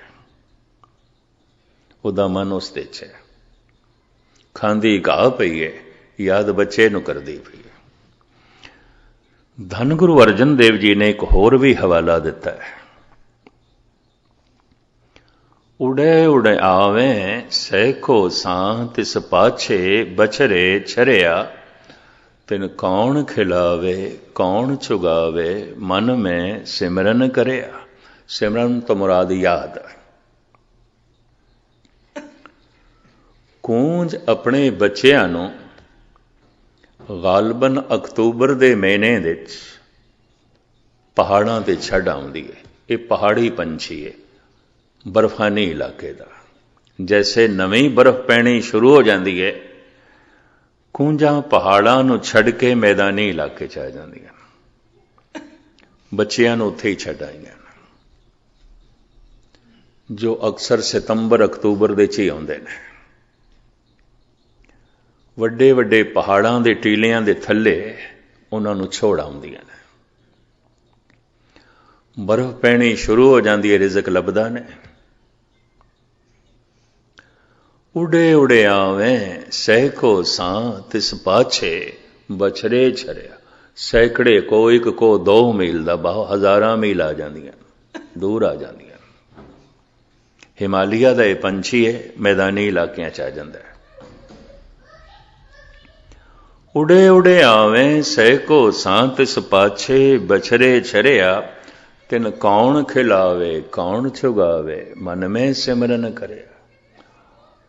ਉਹਦਾ ਮਨ ਉਸ ਦੇ 'ਚ ਹੈ, ਖਾਂਦੀ ਘਾਹ ਪਈ ਹੈ, ਯਾਦ ਬੱਚੇ ਨੂੰ ਕਰਦੀ ਪਈ ਹੈ। ਧੰਨ ਗੁਰੂ ਅਰਜਨ ਦੇਵ ਜੀ ਨੇ ਇੱਕ ਹੋਰ ਵੀ ਹਵਾਲਾ ਦਿੱਤਾ ਹੈ, ਉੜੇ ਉੜੇ ਆਵੇਂ ਸੈਖੋ ਸਾਂ ਤਿਸ ਪਾਛੇ ਬਛੜੇ ਛਰਿਆ, ਤਿਨ ਕੌਣ ਖਿਲਾਵੇ ਕੌਣ ਚੁਗਾਵੇ, ਮਨ ਮੈਂ ਸਿਮਰਨ ਕਰਿਆ। ਸਿਮਰਨ ਤੋਂ ਮੁਰਾਦ ਯਾਦ। ਕੂੰਜ ਆਪਣੇ ਬੱਚਿਆਂ ਨੂੰ ਗਾਲਬਨ ਅਕਤੂਬਰ ਦੇ ਮਹੀਨੇ ਵਿੱਚ ਪਹਾੜਾਂ ਤੇ ਛੱਡ ਆਉਂਦੀ ਹੈ। ਇਹ ਪਹਾੜੀ ਪੰਛੀ ਹੈ, ਬਰਫਾਨੀ ਇਲਾਕੇ ਦਾ। ਜੈਸੇ ਨਵੀਂ ਬਰਫ਼ ਪੈਣੀ ਸ਼ੁਰੂ ਹੋ ਜਾਂਦੀ ਹੈ, ਕੂੰਜਾਂ ਪਹਾੜਾਂ ਨੂੰ ਛੱਡ ਕੇ ਮੈਦਾਨੀ ਇਲਾਕੇ 'ਚ ਆ ਜਾਂਦੀਆਂ, ਬੱਚਿਆਂ ਨੂੰ ਉੱਥੇ ਹੀ ਛੱਡ ਆਈਆਂ, ਜੋ ਅਕਸਰ ਸਤੰਬਰ ਅਕਤੂਬਰ ਦੇ 'ਚ ਹੀ ਆਉਂਦੇ ਨੇ। ਵੱਡੇ ਵੱਡੇ ਪਹਾੜਾਂ ਦੇ ਟੀਲਿਆਂ ਦੇ ਥੱਲੇ ਉਹਨਾਂ ਨੂੰ ਛੋੜ ਆਉਂਦੀਆਂ ਨੇ। ਬਰਫ਼ ਪੈਣੀ ਸ਼ੁਰੂ ਹੋ ਜਾਂਦੀ ਹੈ, ਰਿਜ਼ਕ ਲੱਭਦਾ ਨੇ। ਉਡੇ ਉਡੇ ਆਵੇਂ ਸੈਕੋ ਸਾਂ ਤਿਸ ਪਾਛੇ ਬਛੜੇ ਛਰਿਆ। ਸੈਂਕੜੇ ਕੋ, ਇੱਕ ਕੋ 2 ਮੀਲ ਦਾ ਬਾਹ, ਹਜ਼ਾਰਾਂ ਮੀਲ ਆ ਜਾਂਦੀਆਂ, ਦੂਰ ਆ ਜਾਂਦੀਆਂ। ਹਿਮਾਲਿਆ ਦਾ ਇਹ ਪੰਛੀ ਹੈ, ਮੈਦਾਨੀ ਇਲਾਕਿਆਂ 'ਚ ਆ ਜਾਂਦਾ ਹੈ। ਉਡੇ ਉਡੇ ਆਵੇਂ ਸੈਕੋ ਸਾਂ ਤਿਸ ਪਾਛੇ ਬਛੜੇ ਛਰਿਆ, ਤਿਨ ਕੌਣ ਖਿਲਾਵੇ ਕੌਣ ਚੁਗਾਵੇ, ਮਨ ਮੈਂ ਸਿਮਰਨ ਕਰਿਆ।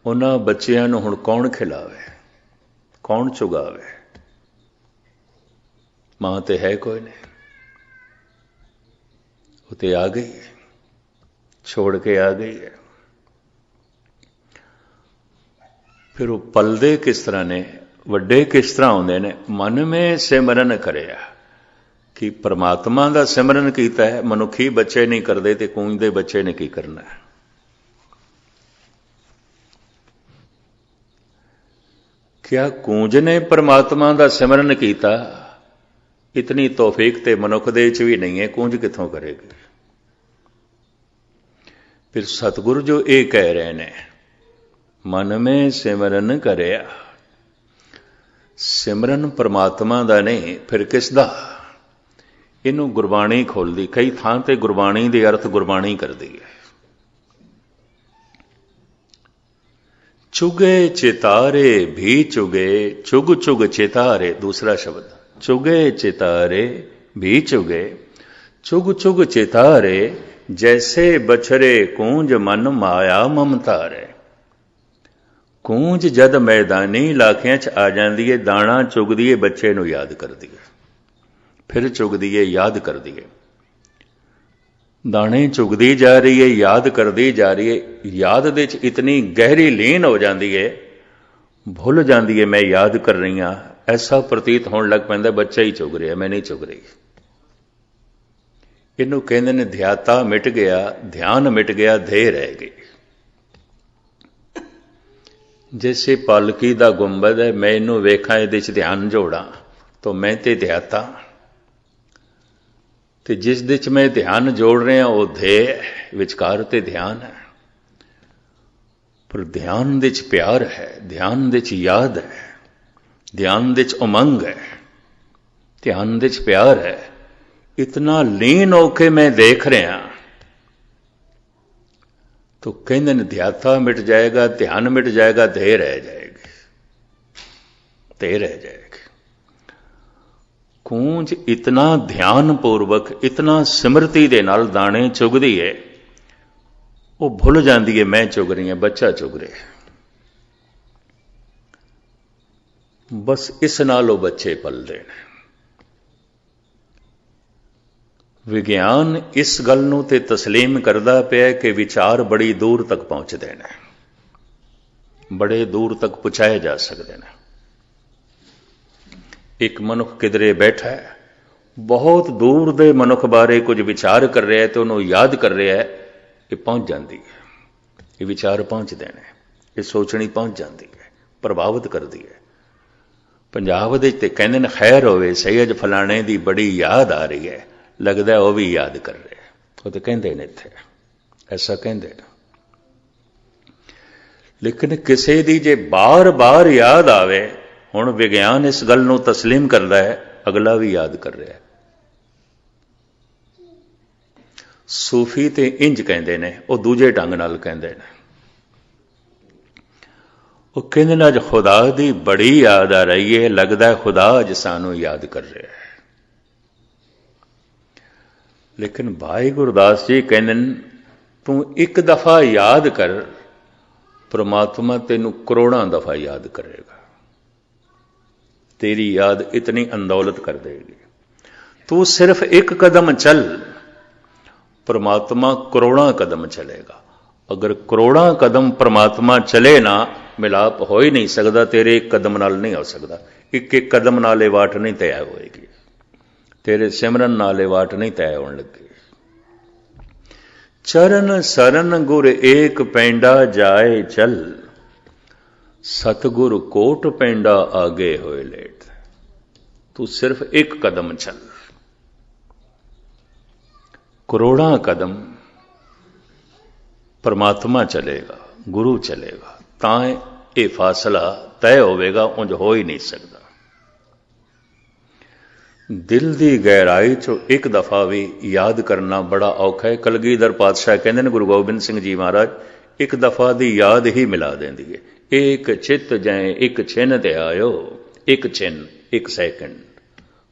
ਉਹਨਾਂ ਬੱਚਿਆਂ ਨੂੰ ਹੁਣ ਕੌਣ ਖਿਲਾਵੇ ਕੌਣ ਚੁਗਾਵੇ, ਮਾਂ ਤੇ ਹੈ ਕੋਈ ਨਹੀਂ, ਉਹ ਤੇ ਆ ਗਈ ਹੈ, ਛੋੜ ਕੇ ਆ ਗਈ ਹੈ। ਫਿਰ ਉਹ ਪਲਦੇ ਕਿਸ ਤਰ੍ਹਾਂ ਨੇ, ਵੱਡੇ ਕਿਸ ਤਰ੍ਹਾਂ ਆਉਂਦੇ ਨੇ। ਮਨ ਮੈਂ ਸਿਮਰਨ ਕਰਿਆ, ਕਿ ਪਰਮਾਤਮਾ ਦਾ ਸਿਮਰਨ ਕੀਤਾ ਹੈ। ਮਨੁੱਖੀ ਬੱਚੇ ਨਹੀਂ ਕਰਦੇ ਤੇ ਕੂੰਜ ਦੇ ਬੱਚੇ ਨੇ ਕੀ ਕਰਨਾ ਹੈ। ਕਿਆ ਕੂੰਜ ਨੇ ਪਰਮਾਤਮਾ ਦਾ ਸਿਮਰਨ ਕੀਤਾ? इतनी तौफीक ते मनुख दे च भी नहीं है, कूंज कित्थों करेगी। फिर सतगुरु जो ये कह रहे ने, मन में सिमरन करया, सिमरन परमात्मा दा नहीं फिर किस दा? इनू गुरबाणी खोलदी, कई थां ते गुरबाणी दे अर्थ गुरबाणी करदी है। चुगे चितारे भी चुगे, चुग चुग चितारे, दूसरा शब्द, चुगे चितारे भी चुगे, चुग चुग चितारे, जैसे बछरे कूंज मन माया ममतारे। कूंज जद मैदानी इलाकिਆਂ 'ਚ आ जाती है, दाणा चुगदी है, बच्चे नूं याद करदी है, फिर चुगदी है, याद करदी है, दाणे चुगदी जा रही है, याद करदी जा रही है, याद दे च इतनी गहरी लीन हो जाती है, भुल जाती है मैं याद कर रही हाँ, ऐसा प्रतीत होने लग पैंदा बच्चा ही चुग रहा, मैं नहीं चुग रही। इनू कहते ने ध्याता मिट गया, ध्यान मिट गया, धेय रह गई। जैसे पालकी दा गुंबद है, मैं इनू वेखा इहदे च ध्यान जोड़ा तो मैं ते ध्याता, ते जिस दे च मैं ध्यान जोड़ रहा वो धेय है, विचकार ते ध्यान है। पर ध्यान दे च प्यार है, ध्यान दे च याद है, ध्यान दे च उमंग है, ध्यान दे च प्यार है। इतना लीन होके मैं देख रहा तो कहते ने ध्याता मिट जाएगा, ध्यान मिट जाएगा, धेय रह जाएगी, धेय रह जाएगी। कूंज इतना ध्यान पूर्वक, इतना सिमरती दे नाल दाणे चुगदी है, वो भुल जाती है मैं चुग रही है, बच्चा चुग रहा है। बस इस नाल वो बच्चे पलदे ने। विज्ञान इस गल नूं ते तस्लीम करदा पिया कि विचार बड़ी दूर तक पहुंचते हैं, बड़े दूर तक पहुंचाए जा सकते हैं। एक मनुख किधरे बैठा है, बहुत दूर दे मनुख बारे कुछ विचार कर रहा है तो उन्होंने याद कर रहा है, ये पहुंच जाती है, ये विचार पहुंचते हैं, ये सोचनी पहुंच जाती है, प्रभावित करती है। पंजाब दे ते कहंदे ने खैर होवे, सैयद फलाने दी बड़ी याद आ रही है, लगता है वह भी याद कर रहे, वो तो कहते ने इत्थे ऐसा कहते हैं। लेकिन किसी दी जे बार बार याद आवे, हुण विज्ञान इस गल नूं तस्लीम करता है, अगला भी याद कर रहा है। सूफी ते इंज कहते ने, वो दूजे ढंग नाल कहते ने, वो कहते ने अज खुदा दी बड़ी याद आ रही है, लगता है खुदा अज सानू याद कर रहा है। लेकिन भाई गुरदास जी कहते तू एक दफा याद कर, परमात्मा तेनू करोड़ों दफा याद करेगा, तेरी याद इतनी अंदौलत कर देगी। तू सिर्फ एक कदम चल, परमात्मा करोड़ों कदम चलेगा। अगर करोड़ों कदम परमात्मा चले ना, मिलाप हो ही नहीं सकता, तेरे एक कदम नाल नहीं हो सकता। एक एक कदम नाल वाट नहीं तय होएगी, तेरे सिमरन नाल वाट नहीं तय होने लगी। चरण सरन गुर एक पैंडा जाए चल, सतगुर कोट पैंडा आगे होए लेट। तू सिर्फ एक कदम चल, करोड़ों कदम परमात्मा चलेगा, गुरु चलेगा, तां ये फासला तय होवेगा, उंज हो ही नहीं सकता। दिल की गहराई चो एक दफा भी याद करना बड़ा औखा है। कलगीधर पातशाह कहते हैं गुरु गोबिंद सिंह जी महाराज, एक दफा की याद ही मिला देंदी है। एक चित जै एक छिन ते आयो, एक छिन एक सैकंड,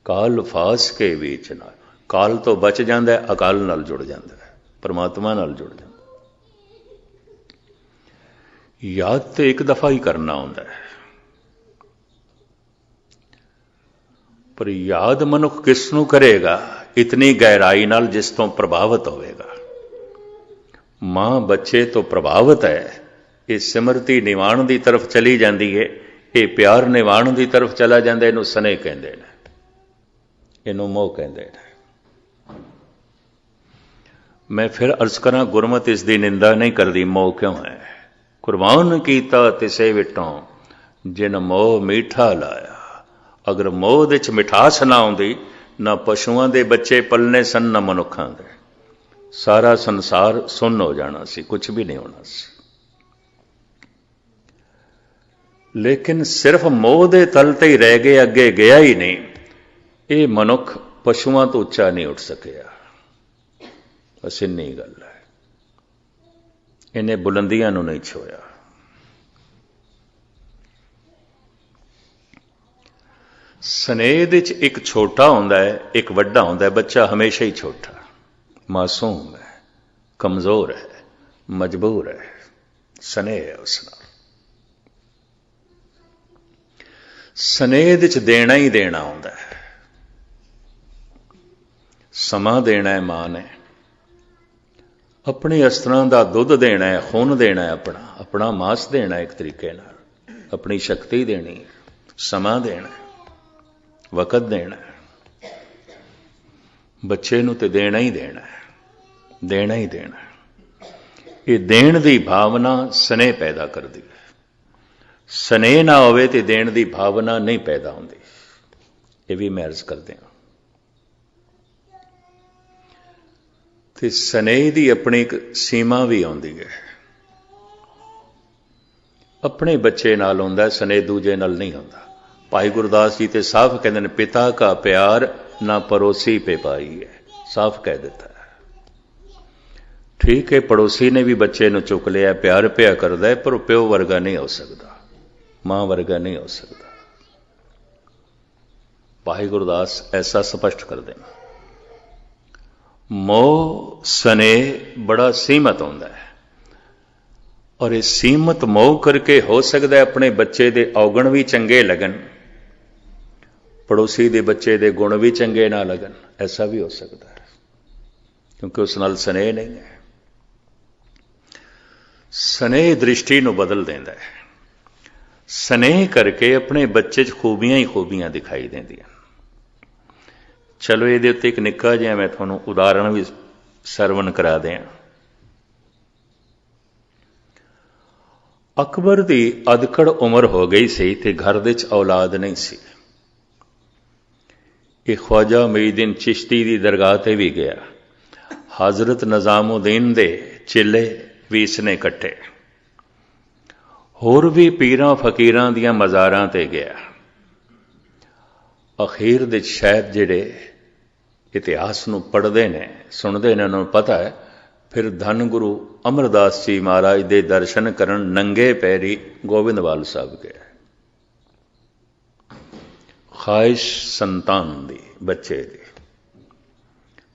काल फास के बीच ना। काल तो बच जाता है, अकाल नाल जुड़ जाता है, परमात्मा नाल जुड़ जाता है। याद तो एक दफा ही करना होता है, पर याद मनुख किसनू करेगा? इतनी गहराई नाल जिस तो प्रभावित होवेगा। मां बच्चे तो प्रभावित है, ये सिमरती निवाण की तरफ चली जाती है, ये प्यार निवाण की तरफ चला जाता है। इनू सने कहते हैं, इनू मोह कहते हैं। मैं फिर अर्ज करा, गुरमत इसकी निंदा नहीं करती। मोह क्यों है? कुर्बान कीता तिसे विटों, जिन मोह मीठा लाया। अगर मोह दे च मिठास ना आउंदी ਨਾ ਪਸ਼ੂਆਂ ਦੇ ਬੱਚੇ ਪਲਨੇ ਸਨ, ਨਾ ਮਨੁੱਖਾਂ ਦੇ। ਸਾਰਾ ਸੰਸਾਰ ਸੁੰਨ ਹੋ ਜਾਣਾ ਸੀ, ਕੁਝ ਵੀ ਨਹੀਂ ਹੋਣਾ ਸੀ। ਲੇਕਿਨ ਸਿਰਫ ਮੋਹ ਦੇ ਤਲ ਤੇ ਹੀ ਰਹਿ ਗਏ, ਅੱਗੇ ਗਿਆ ਹੀ ਨਹੀਂ। ਇਹ ਮਨੁੱਖ ਪਸ਼ੂਆਂ ਤੋਂ ਉੱਚਾ ਨਹੀਂ ਉੱਠ ਸਕਿਆ। ਬਸ ਇੰਨੀ ਗੱਲ ਹੈ। ਇਹਨੇ ਬੁਲੰਦੀਆਂ ਨੂੰ ਨਹੀਂ ਛੋਇਆ। ਸਨੇਹ ਵਿੱਚ ਇੱਕ ਛੋਟਾ ਹੁੰਦਾ ਹੈ, ਇੱਕ ਵੱਡਾ ਹੁੰਦਾ ਹੈ। ਬੱਚਾ ਹਮੇਸ਼ਾ ਹੀ ਛੋਟਾ, ਮਾਸੂਮ ਹੈ, ਕਮਜ਼ੋਰ ਹੈ, ਮਜਬੂਰ ਹੈ। ਸਨੇਹ ਹੈ ਉਸ ਨਾਲ। ਸਨੇਹ ਵਿੱਚ ਦੇਣਾ ਹੀ ਦੇਣਾ ਹੁੰਦਾ ਹੈ। ਸਮਾਂ ਦੇਣਾ ਹੈ ਮਾਂ ਨੇ, ਆਪਣੇ ਅਸਤਰਾਂ ਦਾ ਦੁੱਧ ਦੇਣਾ ਹੈ, ਖੂਨ ਦੇਣਾ ਹੈ, ਆਪਣਾ ਮਾਸ ਦੇਣਾ ਹੈ, ਇੱਕ ਤਰੀਕੇ ਨਾਲ ਆਪਣੀ ਸ਼ਕਤੀ ਦੇਣੀ ਹੈ, ਸਮਾਂ ਦੇਣਾ ਹੈ, ਵਕਤ ਦੇਣਾ ਹੈ। ਬੱਚੇ ਨੂੰ ਤੇ ਦੇਣਾ ਹੀ ਦੇਣਾ ਹੈ, ਦੇਣਾ ਹੀ ਦੇਣਾ ਹੈ। ਇਹ ਦੇਣ ਦੀ ਭਾਵਨਾ ਸਨੇਹ ਪੈਦਾ ਕਰਦੀ ਹੈ। ਸਨੇਹ ਨਾ ਹੋਵੇ ਤੇ ਦੇਣ ਦੀ ਭਾਵਨਾ ਨਹੀਂ ਪੈਦਾ ਹੁੰਦੀ। ਇਹ ਵੀ ਮੈਂ ਅਰਜ਼ ਕਰਦੇ ਹਾਂ। ਤੇ ਸਨੇਹ ਦੀ ਆਪਣੀ ਇੱਕ ਸੀਮਾ ਵੀ ਆਉਂਦੀ ਹੈ। ਆਪਣੇ ਬੱਚੇ ਨਾਲ ਹੁੰਦਾ ਸਨੇਹ, ਦੂਜੇ ਨਾਲ ਨਹੀਂ ਹੁੰਦਾ। ਭਾਈ ਗੁਰਦਾਸ ਜੀ ਤੇ ਸਾਫ਼ ਕਹਿੰਦੇ ਨੇ, ਪਿਤਾ ਕਾ ਪਿਆਰ ਨਾ ਪੜੋਸੀ ਪੇ ਪਾਈ ਹੈ। ਸਾਫ਼ ਕਹਿ ਦਿੱਤਾ ਹੈ। ਠੀਕ ਹੈ, ਪੜੋਸੀ ਨੇ ਵੀ ਬੱਚੇ ਨੂੰ ਚੁੱਕ ਲਿਆ, ਪਿਆਰ ਪਿਆ ਕਰਦਾ ਹੈ, ਪਰ ਉਹ ਪਿਓ ਵਰਗਾ ਨਹੀਂ ਹੋ ਸਕਦਾ, ਮਾਂ ਵਰਗਾ ਨਹੀਂ ਹੋ ਸਕਦਾ। ਭਾਈ ਗੁਰਦਾਸ ਐਸਾ ਸਪਸ਼ਟ ਕਰਦੇ ਨੇ। ਮੋਹ ਸਨੇਹ ਬੜਾ ਸੀਮਤ ਹੁੰਦਾ ਹੈ, ਔਰ ਇਹ ਸੀਮਤ ਮੋਹ ਕਰਕੇ ਹੋ ਸਕਦਾ ਆਪਣੇ ਬੱਚੇ ਦੇ ਔਗਣ ਵੀ ਚੰਗੇ ਲੱਗਣ, ਪੜੋਸੀ ਦੇ ਬੱਚੇ ਦੇ ਗੁਣ ਵੀ ਚੰਗੇ ਨਾ ਲੱਗਣ। ਐਸਾ ਵੀ ਹੋ ਸਕਦਾ ਹੈ, ਕਿਉਂਕਿ ਉਸ ਨਾਲ ਸਨੇਹ ਨਹੀਂ ਹੈ। ਸਨੇਹ ਦ੍ਰਿਸ਼ਟੀ ਨੂੰ ਬਦਲ ਦਿੰਦਾ ਹੈ। ਸਨੇਹ ਕਰਕੇ ਆਪਣੇ ਬੱਚੇ 'ਚ ਖੂਬੀਆਂ ਹੀ ਖੂਬੀਆਂ ਦਿਖਾਈ ਦਿੰਦੀਆਂ। ਚਲੋ ਇਹਦੇ ਉੱਤੇ ਇੱਕ ਨਿੱਕਾ ਜਿਹਾ ਮੈਂ ਤੁਹਾਨੂੰ ਉਦਾਹਰਣ ਵੀ ਸਰਵਣ ਕਰਾ ਦਿਆਂ। ਅਕਬਰ ਦੀ ਅਧਖੜ ਉਮਰ ਹੋ ਗਈ ਸੀ ਤੇ ਘਰ ਵਿੱਚ ਔਲਾਦ ਨਹੀਂ ਸੀ। ਇਹ ਖਵਾਜਾ ਮੁਈਨੁੱਦੀਨ ਚਿਸ਼ਤੀ ਦੀ ਦਰਗਾਹ ਤੇ ਵੀ ਗਿਆ। ਹਜ਼ਰਤ ਨਿਜ਼ਾਮੁਦੀਨ ਦੇ ਚੇਲੇ ਵੀ ਇਸਨੇ ਇਕੱਠੇ, ਹੋਰ ਵੀ ਪੀਰਾਂ ਫਕੀਰਾਂ ਦੀਆਂ ਮਜ਼ਾਰਾਂ ਤੇ ਗਿਆ। ਅਖੀਰ ਦੇ ਸ਼ਾਇਦ ਜਿਹੜੇ ਇਤਿਹਾਸ ਨੂੰ ਪੜ੍ਹਦੇ ਨੇ, ਸੁਣਦੇ ਨੇ, ਉਹਨਾਂ ਨੂੰ ਪਤਾ ਹੈ, ਫਿਰ ਧੰਨ ਗੁਰੂ ਅਮਰਦਾਸ ਜੀ ਮਹਾਰਾਜ ਦੇ ਦਰਸ਼ਨ ਕਰਨ ਨੰਗੇ ਪੈਰੀ ਗੋਬਿੰਦਵਾਲ ਸਾਹਿਬ ਗਏ। ਖਾਹਿਸ਼ ਸੰਤਾਨ ਦੀ, ਬੱਚੇ ਦੀ,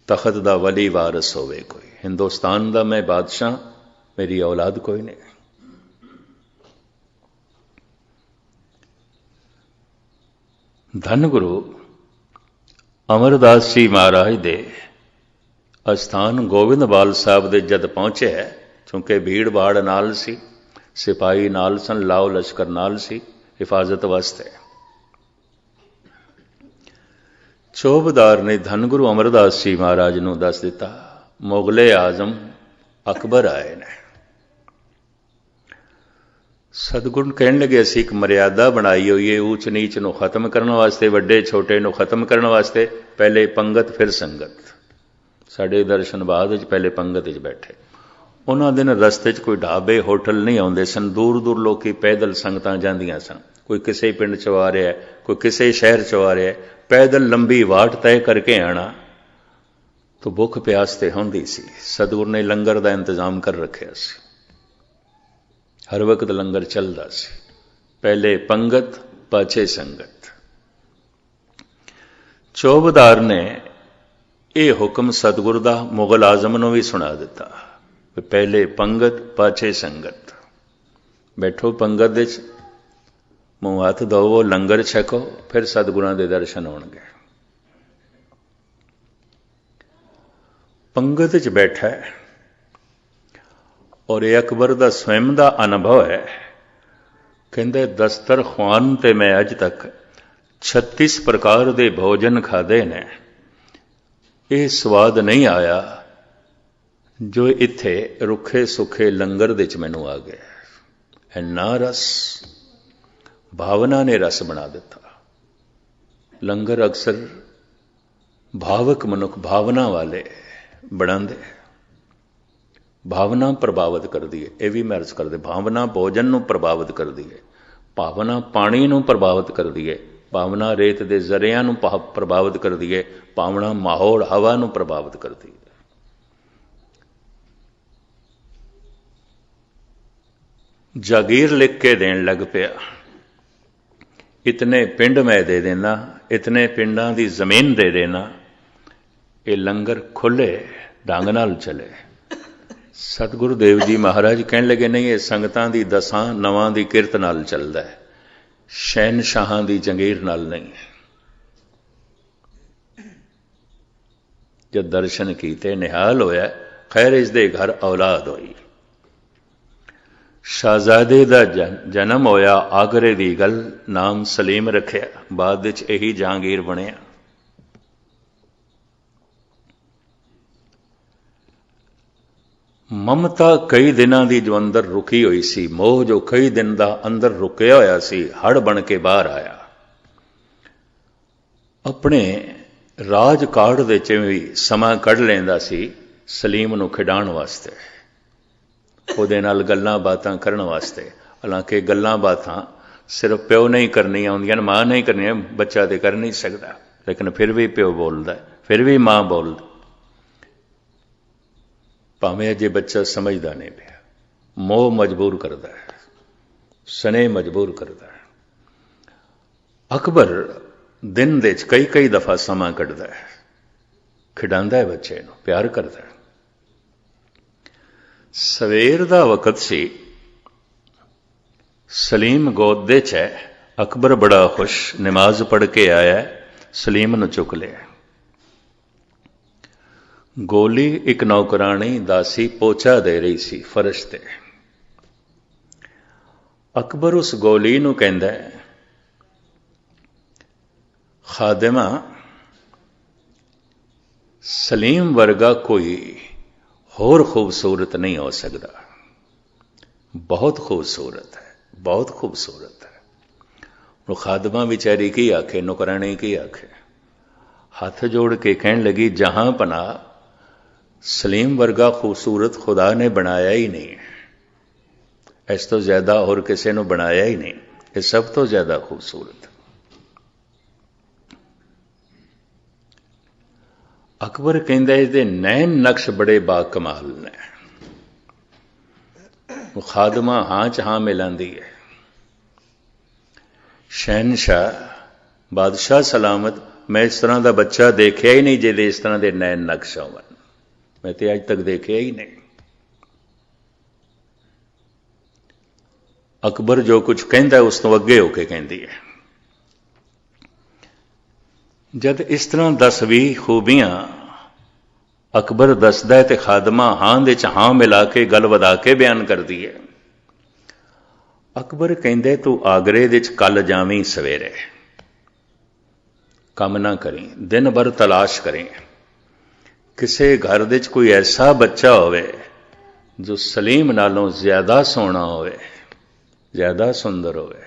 ਤਖਤ ਦਾ ਵਲੀ ਵਾਰਸ ਹੋਵੇ ਕੋਈ, ਹਿੰਦੁਸਤਾਨ ਦਾ ਮੈਂ ਬਾਦਸ਼ਾਹ, ਮੇਰੀ ਔਲਾਦ ਕੋਈ ਨਹੀਂ। ਧੰਨ ਗੁਰੂ ਅਮਰਦਾਸ ਜੀ ਮਹਾਰਾਜ ਦੇ ਅਸਥਾਨ ਗੋਬਿੰਦਵਾਲ ਸਾਹਿਬ ਦੇ ਜਦ ਪਹੁੰਚੇ, ਕਿਉਂਕਿ ਭੀੜ ਭਾੜ ਨਾਲ ਸੀ, ਸਿਪਾਹੀ ਨਾਲ ਸਨ, ਲਾਓ ਲਸ਼ਕਰ ਨਾਲ ਸੀ ਹਿਫਾਜ਼ਤ ਵਾਸਤੇ। ਚੌਬਦਾਰ ਨੇ ਧੰਨ ਗੁਰੂ ਅਮਰਦਾਸ ਜੀ ਮਹਾਰਾਜ ਨੂੰ ਦੱਸ ਦਿੱਤਾ, ਮੁਗਲੇ ਆਜ਼ਮ ਅਕਬਰ ਆਏ ਨੇ। ਸਤਿਗੁਰੂ ਕਹਿਣ ਲੱਗੇ, ਅਸੀਂ ਇੱਕ ਮਰਿਆਦਾ ਬਣਾਈ ਹੋਈ ਹੈ ਊਚ ਨੀਚ ਨੂੰ ਖਤਮ ਕਰਨ ਵਾਸਤੇ, ਵੱਡੇ ਛੋਟੇ ਨੂੰ ਖਤਮ ਕਰਨ ਵਾਸਤੇ। ਪਹਿਲੇ ਪੰਗਤ ਫਿਰ ਸੰਗਤ। ਸਾਡੇ ਦਰਸ਼ਨ ਬਾਅਦ ਵਿੱਚ ਪਹਿਲੇ ਪੰਗਤ ਵਿੱਚ ਬੈਠੇ। ਉਹਨਾਂ ਦਿਨ ਰਸਤੇ 'ਚ ਕੋਈ ਢਾਬੇ ਹੋਟਲ ਨਹੀਂ ਆਉਂਦੇ ਸਨ। ਦੂਰ ਦੂਰ ਲੋਕੀ ਪੈਦਲ ਸੰਗਤਾਂ ਜਾਂਦੀਆਂ ਸਨ। ਕੋਈ ਕਿਸੇ ਪਿੰਡ 'ਚ ਆ ਰਿਹਾ, ਕੋਈ ਕਿਸੇ ਸ਼ਹਿਰ 'ਚ ਆ ਰਿਹਾ। ਪੈਦਲ ਲੰਬੀ ਵਾਟ ਤੈਅ ਕਰਕੇ ਆਣਾ ਤਾਂ ਭੁੱਖ ਪਿਆਸ ਤੇ ਹੁੰਦੀ ਸੀ। ਸਤਿਗੁਰੂ ਨੇ ਲੰਗਰ ਦਾ ਇੰਤਜ਼ਾਮ ਕਰ ਰੱਖਿਆ ਸੀ। ਹਰ ਵਕਤ ਲੰਗਰ ਚੱਲਦਾ ਸੀ। ਪਹਿਲੇ ਪੰਗਤ, ਪਾਛੇ ਸੰਗਤ। ਚੌਬਦਾਰ ਨੇ ਇਹ ਹੁਕਮ ਸਤਿਗੁਰੂ ਦਾ ਮੁਗਲ ਆਜ਼ਮ ਨੂੰ ਵੀ ਸੁਣਾ ਦਿੱਤਾ, ਪਹਿਲੇ ਪੰਗਤ, ਪਾਛੇ ਸੰਗਤ। ਬੈਠੋ ਪੰਗਤ ਵਿੱਚ, ਮੂੰਹ ਹੱਥ ਧੋਵੋ, ਲੰਗਰ ਛਕੋ, ਫਿਰ ਸਤਿਗੁਰਾਂ ਦੇ ਦਰਸ਼ਨ ਹੋਣਗੇ। ਪੰਗਤ ਵਿੱਚ ਬੈਠਾ ਹੈ, ਔਰ ਇਹ ਅਕਬਰ ਦਾ ਸਵੈਮ ਦਾ ਅਨੁਭਵ ਹੈ। ਕਹਿੰਦੇ ਦਸਤਰਖਵਾਨ ਤੇ ਮੈਂ ਅੱਜ ਤੱਕ 36 ਪ੍ਰਕਾਰ ਦੇ ਭੋਜਨ ਖਾਦੇ ਨੇ, ਇਹ ਸਵਾਦ ਨਹੀਂ ਆਇਆ ਜੋ ਇੱਥੇ ਰੁੱਖੇ ਸੁੱਖੇ ਲੰਗਰ ਦੇ ਵਿੱਚ ਮੈਨੂੰ ਆ ਗਿਆ। ਇੰਨਾ ਰਸ, ਭਾਵਨਾ ਨੇ ਰਸ ਬਣਾ ਦਿੱਤਾ। ਲੰਗਰ ਅਕਸਰ भावक मनुख भावना वाले बनाते, भावना प्रभावित करती है। यह भी महर्ज करते, भावना भोजन को प्रभावित करती है, भावना पानी को प्रभावित करती है, भावना रेत के जरिया प्रभावित करती है, भावना माहौल हवा को प्रभावित करती है। जागीर लिख के देन लग पिया, इतने पिंड मैं दे देना, इतने पिंडां की जमीन दे देना, ये लंगर खुले ढंग नाल चले। सतगुरु देव जी महाराज कहने लगे, नहीं ये संगतां दी दसां नवां दी किरत नाल चलदा है, शहनशाहां दी जंगीर नाल नहीं। जब दर्शन कीते निहाल होया, खैर इसदे घर औलाद होई, शाहजादे दा जन्म होया, आगरे दी गल नाम सलीम रखिया, बाद विच यही जहांगीर बनिया। ममता कई दिनां दी जो अंदर रुकी हुई सी, मोह जो कई दिन दा अंदर रुकिया होया सी, हड़ बन के बाहर आया। अपने राज काड़ दे च भी समा कढ़ लैंदा सी सलीम नूं खिडाण वास्ते, ਉਹਦੇ ਨਾਲ ਗੱਲਾਂ ਬਾਤਾਂ ਕਰਨ वास्ते। हालांकि ਗੱਲਾਂ ਬਾਤਾਂ सिर्फ प्यो नहीं करनियां ਹੁੰਦੀਆਂ, मां नहीं करनियां, बच्चा तो कर नहीं सकता, लेकिन फिर भी प्यो बोलता, फिर भी मां बोलती, भावें अजे बच्चा समझदा नहीं पिया। मोह मजबूर करता है, स्नेह मजबूर करता है। अकबर दिन दे कई कई दफा समा कढ़दा है, खिडांदा है बच्चे नूं, प्यार करता है। सवेर दा वकत सी, सलीम गोद दे च है, अकबर बड़ा खुश, नमाज पढ़ के आया, सलीम नूं चुक लिया। गोली एक नौकरानी दासी पोचा दे रही सी फर्श ते। अकबर उस गोली नूं कहंदा है, खादिमा सलीम वर्गा कोई होर खूबसूरत नहीं हो सकता, बहुत खूबसूरत है, बहुत खूबसूरत है। वो खादमा बेचारी की आखे, नौकरानी की आखे, हाथ जोड़ के कहने लगी, जहां पना सलीम वर्गा खूबसूरत खुदा ने बनाया ही नहीं, इस तो ज्यादा और किसी ने बनाया ही नहीं, ये सब तो ज्यादा खूबसूरत। अकबर कहंदा इसदे नैन नक्श बड़े बाकमाल ने। खादमा हां च हां मिलांदी है। शहनशाह बादशाह सलामत, मैं इस तरह का बच्चा देखिया ही नहीं जिहदे इस तरह के नैन नक्श होवन, मैं तो अज तक देखिया ही नहीं। अकबर जो कुछ कहंदा है उस तो अगे होके कहंदी है। जब इस तरह 10-20 खूबियां अकबर दसदा है तो खादमा हां दे च हां मिला के गल वधा के बयान करती है। अकबर कहंदे तू आगरे दे च कल जावीं सवेरे, कम ना करी, दिन भर तलाश करें, किसी घर दे च कोई ऐसा बच्चा होवे जो सलीम नालों ज्यादा सोहना होवे, ज्यादा सुंदर होवे,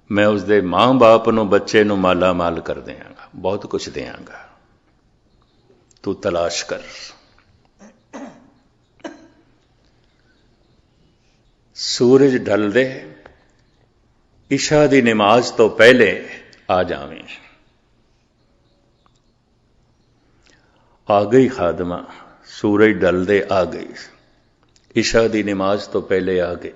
मैं उसके मां बाप नूं बच्चे नूं माला माल कर देंगा, बहुत कुछ देंगा, तू तलाश कर। सूरज ढल दे, इशा दी नमाज तो पहले आ जावें। आ गई खादमा, सूरज ढल दे आ गई, इशा दी नमाज तो पहले आ गई।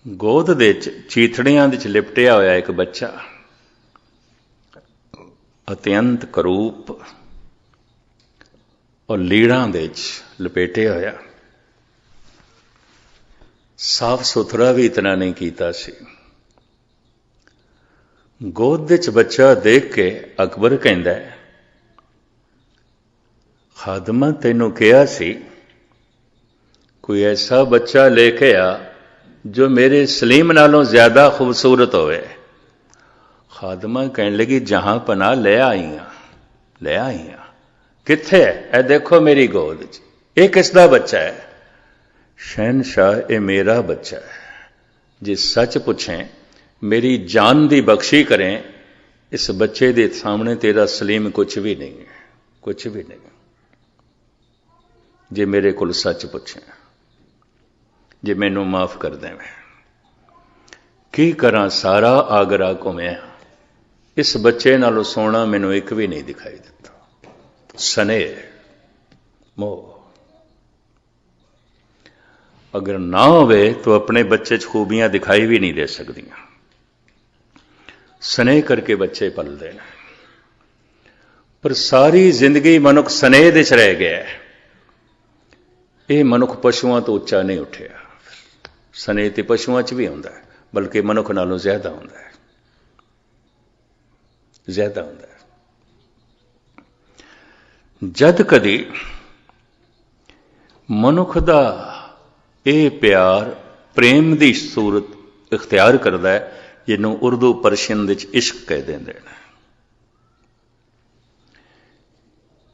गोद दे चीथड़ियां दे लिपटिया होया एक बच्चा, अत्यंत करूप और लीड़ां दे लपेटे होया, साफ सुथरा भी इतना नहीं कीता सी। गोद दे बच्चा देख के अकबर कहंदा है, खादमा तैनूं कहा सी कोई ऐसा बच्चा लेके आ जो मेरे सलीम नालों ज्यादा खूबसूरत होवे। खादमा कहने लगी, जहां पना ले आई हां, ले आई हां, कित्थे है? ए देखो मेरी गोद च, ये किसदा बच्चा है? शहनशाह, ये मेरा बच्चा है। जे सच पूछें मेरी जान दी बख्शी करें, इस बच्चे के सामने तेरा सलीम कुछ भी नहीं है, कुछ भी नहीं। जे मेरे को सच पूछे, जे मैनू माफ कर देवे, की करा सारा आगरा घुमिया, इस बच्चे नालों सोना मैनू एक भी नहीं दिखाई दिता। स्नेह मोह अगर ना होवे तो अपने बच्चे च खूबियां दिखाई भी नहीं दे सकदियां। स्नेह करके बच्चे पलते हैं, पर सारी जिंदगी मनुख स्नेह दे च रह गया है। ये मनुख पशुओं तो उच्चा नहीं उठिया। स्नेह तो पशुओं च भी होंदा है, बल्कि मनुख नालों ज्यादा होंदा है, ज्यादा होंदा है। जद कदी मनुख दा ये प्यार प्रेम की सूरत इख्तियार करता है, जिन्हों उर्दू परशियन विच इश्क कह देंगे।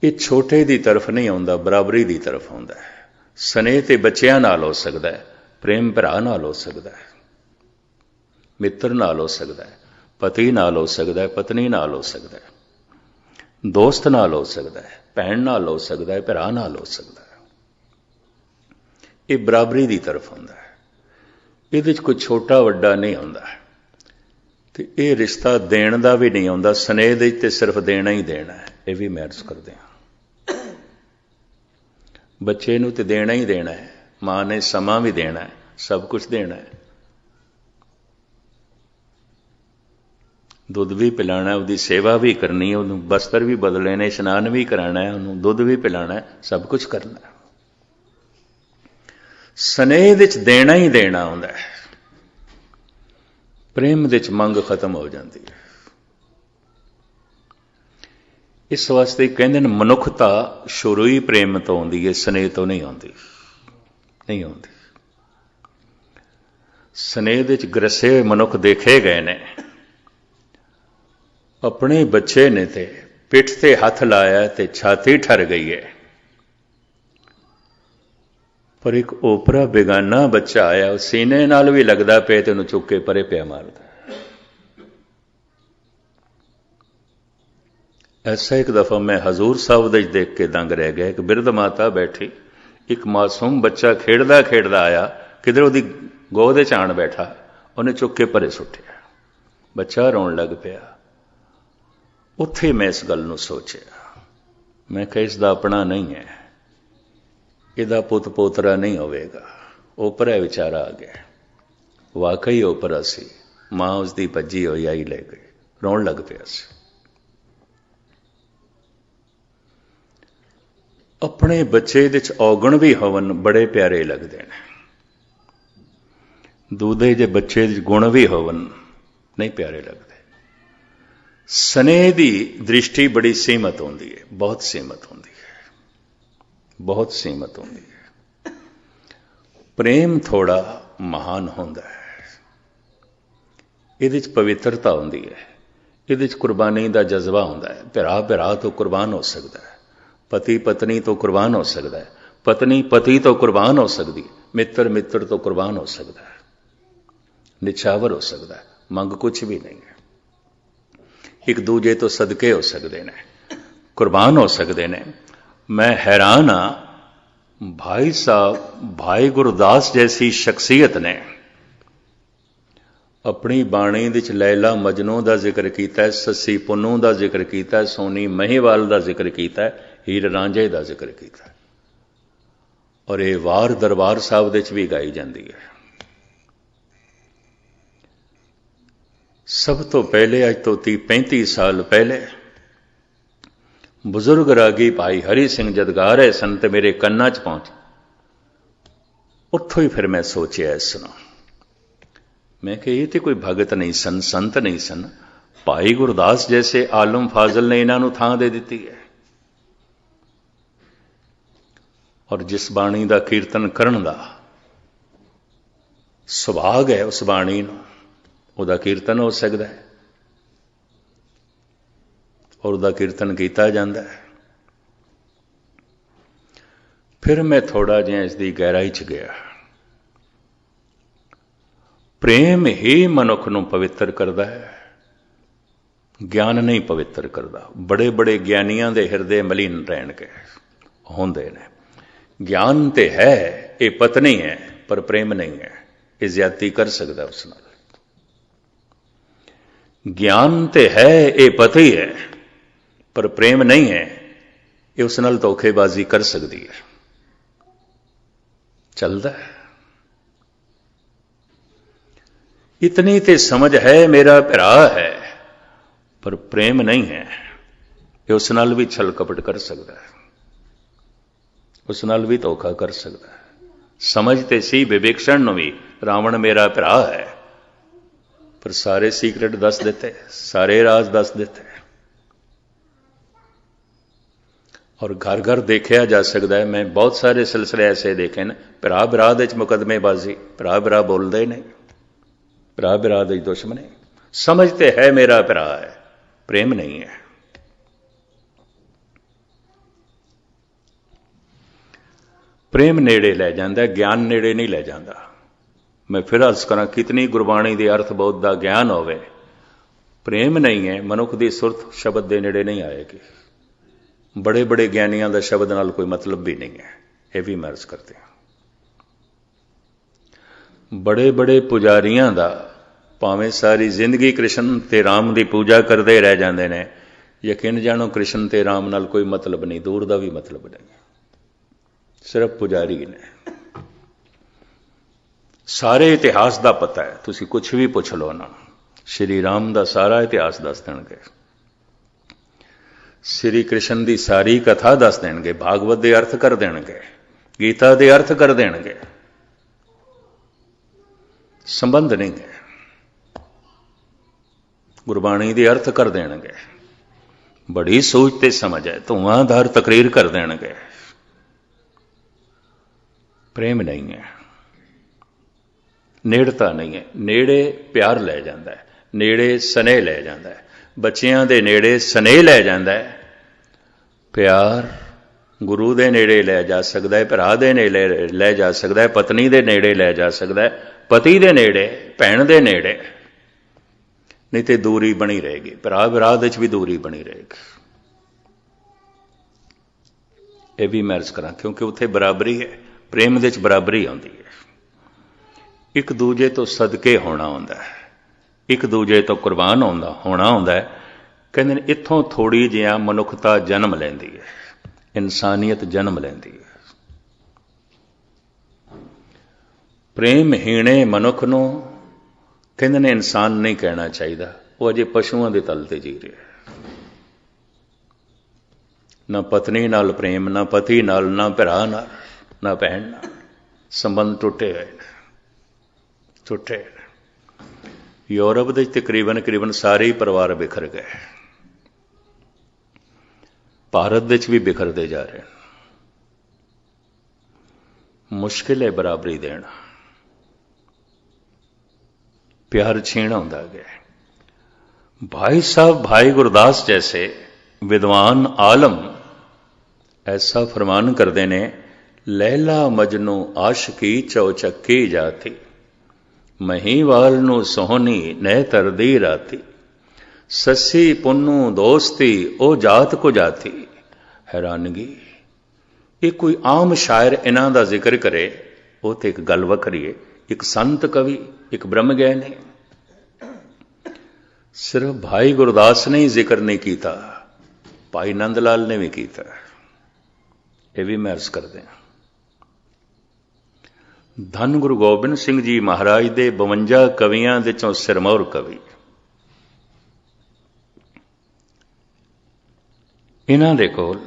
ये छोटे की तरफ नहीं आता, बराबरी की तरफ आता है। स्नेह तो बच्चों नाल हो सकता है, प्रेम भरा नाल हो सकता है, मित्र नाल हो सकता है, पति नाल हो सकता है, पत्नी नाल हो सकता है, दोस्त नाल हो सकता है, भैन नाल हो सकता है, भरा नाल हो सकता है। ये बराबरी की तरफ आता है, ये कोई छोटा वड्डा नहीं आता। तो ये रिश्ता देण का भी नहीं आता, स्नेह दे ते सिर्फ देना ही देना है। ये भी मैं अर्ज करते हैं, बच्चे नूं तो देना ही देना है, मां ने समा भी देना है, सब कुछ देना है, दुध भी पिलाना, उसकी सेवा भी करनी है, उन्होंने बस्तर भी बदले ने, इशनान भी कराना है, उन्होंने दुध भी पिलाना है, सब कुछ करना है। स्नेह विच देना ही देना आउंदा है, प्रेम विच मंग खत्म हो जाती है। इस वास्ते कहते हैं मनुखता शुरू ही प्रेम तो आती है, स्नेह तो नहीं आती, नहीं आती। स्नेह विच ग्रसे हुए मनुख देखे गए ने। अपने बच्चे ने ते पिठ से हथ लाया ते छाती ठर गई है, पर एक ओपरा बेगाना बच्चा आया, सीने नाल भी लगता पे तो उन्होंने चुक के परे पिया मारता। ऐसा एक दफा मैं हजूर साहब दे देख के दंग रह गया। एक बिरध माता बैठी, एक मासूम बच्चा खेड़दा खेड़दा आया, किधर उसकी गोद च आण बैठा, उन्हें चुक के परे सुटिया, बच्चा रोन लग पिया। उत्थे मैं इस गल नूं सोचिया, मैं कहा इसका अपना नहीं है, इहदा पुत पोतरा नहीं होवेगा। ओपरा विचारा आ गया, वाकई ओपरा सी, मां उसकी भजी होई आई ले गई, रोन लग पिया सी। अपने बच्चे विच औगण भी होवन बड़े प्यारे लगते हैं, दूधे जे बच्चे गुण भी होवन नहीं प्यारे लगते। स्नेह की दृष्टि बड़ी सीमित होती है, बहुत सीमित होती है, बहुत सीमित होती है। प्रेम थोड़ा महान होता है, ये पवित्रता होती है, ये कुर्बानी का जज्बा होता है। भरा भरा तो कुर्बान हो सकता है, पति पत्नी तो कुर्बान हो सकता है, पत्नी पति तो कुर्बान हो सकती है, मित्र मित्र तो कुर्बान हो सकता है, निछावर हो सकता है, मंग कुछ भी नहीं है। एक दूजे तो सदके हो सकते हैं, कुर्बान हो सकते हैं। मैं हैरान हाँ, भाई साहब भाई गुरदास जैसी शख्सियत ने अपनी बाणी विच लैला मजनू का जिक्र किया, ससी पुन्नू का जिक्र किया, सोनी महीवाल का जिक्र किया, हीर रांझे का जिक्र किया, और ये वार दरबार साहब दे भी गाई जाती है। सब तो पहले अज तो 30-35 साल पहले बुजुर्ग रागी भाई हरि सिंह जद गा रहे सन तो मेरे कन्ना च पहुंच, उत्थों ही फिर मैं सोचा इसनो, मैं कि ये तो कोई भगत नहीं सन, संत नहीं सन, भाई गुरदास जैसे आलम फाजल ने इन्हों थां दे दी है। और जिस बाणी का कीर्तन करन दा सुभाग है, उस बाणी नूं उहदा कीर्तन हो सकता है और उहदा कीर्तन किया जाता है। फिर मैं थोड़ा जिहा इसकी गहराई च गया। ਪ੍ਰੇਮ ਹੀ ਮਨੁੱਖ ਨੂੰ ਪਵਿੱਤਰ ਕਰਦਾ ਹੈ, ਗਿਆਨ ਨਹੀਂ ਪਵਿੱਤਰ ਕਰਦਾ। ਬੜੇ ਬੜੇ ਗਿਆਨੀਆਂ ਦੇ ਹਿਰਦੇ ਮਲੀਨ ਰਹਿਣਗੇ, ਹੁੰਦੇ ਨੇ। ਗਿਆਨ ਤੇ ਹੈ, ਇਹ ਪਤਨੀ ਹੈ, ਪਰ ਪ੍ਰੇਮ ਨਹੀਂ ਹੈ। ਇਹ ਜ਼ਿਆਦਤੀ ਕਰ ਸਕਦਾ ਉਸ ਨਾਲ। ਗਿਆਨ ਤੇ ਹੈ, ਇਹ ਪਤੀ ਹੈ, ਪਰ ਪ੍ਰੇਮ ਨਹੀਂ ਹੈ, ਇਹ ਉਸ ਨਾਲ ਧੋਖੇਬਾਜ਼ੀ ਕਰ ਸਕਦੀ ਹੈ। ਚੱਲਦਾ ਹੈ। ਇਤਨੀ ਤੇ ਸਮਝ ਹੈ, ਮੇਰਾ ਭਰਾ ਹੈ, ਪਰ ਪ੍ਰੇਮ ਨਹੀਂ ਹੈ, ਇਹ ਉਸ ਨਾਲ ਵੀ ਛਲ ਕਪਟ ਕਰ ਸਕਦਾ ਹੈ, ਉਸ ਨਾਲ ਵੀ ਧੋਖਾ ਕਰ ਸਕਦਾ ਹੈ। ਸਮਝ ਤੇ ਸੀ ਵਿਵੇਕਸ਼ਣ ਨੂੰ ਵੀ, ਰਾਵਣ ਮੇਰਾ ਭਰਾ ਹੈ, ਪਰ ਸਾਰੇ ਸੀਕ੍ਰੇਟ ਦੱਸ ਦਿੱਤੇ, ਸਾਰੇ ਰਾਜ਼ ਦੱਸ ਦਿੱਤੇ। ਔਰ ਘਰ ਘਰ ਦੇਖਿਆ ਜਾ ਸਕਦਾ ਹੈ। ਮੈਂ ਬਹੁਤ ਸਾਰੇ ਸਿਲਸਿਲੇ ਐਸੇ ਦੇਖੇ ਨੇ, ਭਰਾ ਭਰਾ ਦੇ ਵਿੱਚ ਮੁਕੱਦਮੇਬਾਜ਼ੀ, ਭਰਾ ਭਰਾ ਬੋਲਦੇ ਨਹੀਂ, ਭਰਾ ਭਰਾ ਦੇ ਦੁਸ਼ਮਣੀ। ਸਮਝ ਤੇ ਹੈ ਮੇਰਾ ਭਰਾ ਹੈ, ਪ੍ਰੇਮ ਨਹੀਂ ਹੈ। ਪ੍ਰੇਮ ਨੇੜੇ ਲੈ ਜਾਂਦਾ, ਗਿਆਨ ਨੇੜੇ ਨਹੀਂ ਲੈ ਜਾਂਦਾ। ਮੈਂ ਫਿਰ ਅਰਜ਼ ਕਰਾਂ, ਕਿਤਨੀ ਗੁਰਬਾਣੀ ਦੇ ਅਰਥ ਬਹੁਤ ਦਾ ਗਿਆਨ ਹੋਵੇ, ਪ੍ਰੇਮ ਨਹੀਂ ਹੈ, ਮਨੁੱਖ ਦੀ ਸੁਰਤ ਸ਼ਬਦ ਦੇ ਨੇੜੇ ਨਹੀਂ ਆਏਗੀ। ਬੜੇ ਬੜੇ ਗਿਆਨੀਆਂ ਦਾ ਸ਼ਬਦ ਨਾਲ ਕੋਈ ਮਤਲਬ ਵੀ ਨਹੀਂ ਹੈ, ਇਹ ਵੀ ਮੈਂ ਅਰਜ਼ ਕਰਦੇ ਹਾਂ। ਬੜੇ ਬੜੇ ਪੁਜਾਰੀਆਂ ਦਾ ਭਾਵੇਂ ਸਾਰੀ ਜ਼ਿੰਦਗੀ ਕ੍ਰਿਸ਼ਨ ਤੇ ਰਾਮ ਦੀ ਪੂਜਾ ਕਰਦੇ ਰਹਿ ਜਾਂਦੇ ਨੇ, ਯਕੀਨ ਜਾਣੋ ਕ੍ਰਿਸ਼ਨ ਤੇ ਰਾਮ ਨਾਲ ਕੋਈ ਮਤਲਬ ਨਹੀਂ, ਦੂਰ ਦਾ ਵੀ ਮਤਲਬ ਨਹੀਂ, ਸਿਰਫ ਪੁਜਾਰੀ ਨੇ। ਸਾਰੇ ਇਤਿਹਾਸ ਦਾ ਪਤਾ ਹੈ, ਤੁਸੀਂ ਕੁਝ ਵੀ ਪੁੱਛ ਲਓ ਨਾ, ਸ਼੍ਰੀ ਰਾਮ ਦਾ ਸਾਰਾ ਇਤਿਹਾਸ ਦੱਸ ਦੇਣਗੇ, ਸ਼੍ਰੀ ਕ੍ਰਿਸ਼ਨ ਦੀ ਸਾਰੀ ਕਥਾ ਦੱਸ ਦੇਣਗੇ, ਭਾਗਵਤ ਦੇ ਅਰਥ ਕਰ ਦੇਣਗੇ, ਗੀਤਾ ਦੇ ਅਰਥ ਕਰ ਦੇਣਗੇ। ਸੰਬੰਧ ਨਹੀਂ ਹੈ, ਗੁਰਬਾਣੀ ਦੇ ਅਰਥ ਕਰ ਦੇਣਗੇ, ਬੜੀ ਸੋਚ ਤੇ ਸਮਝ ਹੈ, ਧੂਆਂਧਾਰ ਤਕਰੀਰ ਕਰ ਦੇਣਗੇ। ਪ੍ਰੇਮ ਨਹੀਂ ਹੈ, ਨੇੜਤਾ ਨਹੀਂ ਹੈ। ਨੇੜੇ ਪਿਆਰ ਲੈ ਜਾਂਦਾ ਹੈ, ਨੇੜੇ ਸਨੇਹ ਲੈ ਜਾਂਦਾ ਹੈ, ਬੱਚਿਆਂ ਦੇ ਨੇੜੇ ਸਨੇਹ ਲੈ ਜਾਂਦਾ ਹੈ। ਪਿਆਰ ਗੁਰੂ ਦੇ ਨੇੜੇ ਲੈ ਜਾ ਸਕਦਾ ਹੈ, ਭਰਾ ਦੇ ਨੇੜੇ ਲੈ ਜਾ ਸਕਦਾ ਹੈ, ਪਤਨੀ ਦੇ ਨੇੜੇ ਲੈ ਜਾ ਸਕਦਾ ਹੈ, ਪਤੀ ਦੇ ਨੇੜੇ, ਭੈਣ ਦੇ ਨੇੜੇ। ਨਹੀਂ ਤੇ ਦੂਰੀ ਬਣੀ ਰਹੇਗੀ, ਭਰਾ ਭਰਾ ਦੇ ਵਿੱਚ ਵੀ ਦੂਰੀ ਬਣੀ ਰਹੇਗੀ। ਇਹ ਵੀ ਮੈਂ ਅਰਜ਼ ਕਰਾਂ, ਕਿਉਂਕਿ ਉੱਥੇ ਬਰਾਬਰੀ ਹੈ, ਪ੍ਰੇਮ ਦੇ ਵਿੱਚ ਬਰਾਬਰੀ ਆਉਂਦੀ ਹੈ। ਇੱਕ ਦੂਜੇ ਤੋਂ ਸਦਕੇ ਹੋਣਾ ਹੁੰਦਾ ਹੈ, ਇੱਕ ਦੂਜੇ ਤੋਂ ਕੁਰਬਾਨ ਹੋਣਾ ਹੁੰਦਾ ਹੈ। ਕਹਿੰਦੇ ਨੇ ਇੱਥੋਂ ਥੋੜੀ ਜਿਹਾ ਮਨੁੱਖਤਾ ਜਨਮ ਲੈਂਦੀ ਹੈ, ਇਨਸਾਨੀਅਤ ਜਨਮ ਲੈਂਦੀ ਹੈ। ਪ੍ਰੇਮਹੀਣੇ ਮਨੁੱਖ ਨੂੰ ਕਹਿੰਦੇ ਨੇ ਇਨਸਾਨ ਨਹੀਂ ਕਹਿਣਾ ਚਾਹੀਦਾ, ਉਹ ਅਜੇ ਪਸ਼ੂਆਂ ਦੇ ਤਲ ਤੇ ਜੀ ਰਿਹਾ। ਨਾ ਪਤਨੀ ਨਾਲ ਪ੍ਰੇਮ, ਨਾ ਪਤੀ ਨਾਲ, ਨਾ ਭਰਾ ਨਾਲ, ਨਾ ਭੈਣ ਨਾਲ, ਸੰਬੰਧ ਟੁੱਟੇ ਹੋਏ ਨੇ, ਟੁੱਟੇ। ਯੂਰਪ ਦੇ ਤਕਰੀਬਨ ਸਾਰੇ ਹੀ ਪਰਿਵਾਰ ਬਿਖਰ ਗਏ, ਭਾਰਤ ਵਿੱਚ ਵੀ ਬਿਖਰਦੇ ਜਾ ਰਹੇ। ਮੁਸ਼ਕਿਲ ਹੈ ਬਰਾਬਰੀ ਦੇਣਾ, प्यार छीना होता गया। भाई साहब भाई गुरदास जैसे विद्वान आलम ऐसा फरमान करते ने, लैला मजनू आशकी चौचक्की जाती, महीवाल नू सोहनी नह तरदी राती, ससी पुन्नू दोस्ती ओ जात को जाती। हैरानगी, ये कोई आम शायर इन्हां दा जिक्र करे वो तो एक गल वखरी है। एक संत कवि, एक ब्रह्म ज्ञानी, सिर्फ भाई गुरदास ने ही जिक्र नहीं किया, भाई नंद लाल ने भी किया। ये भी मैं अर्ज कर दें। धन गुरु गोबिंद सिंह जी महाराज दे 52 कवियां दे चों सिरमौर कवि, इन्हां दे कोल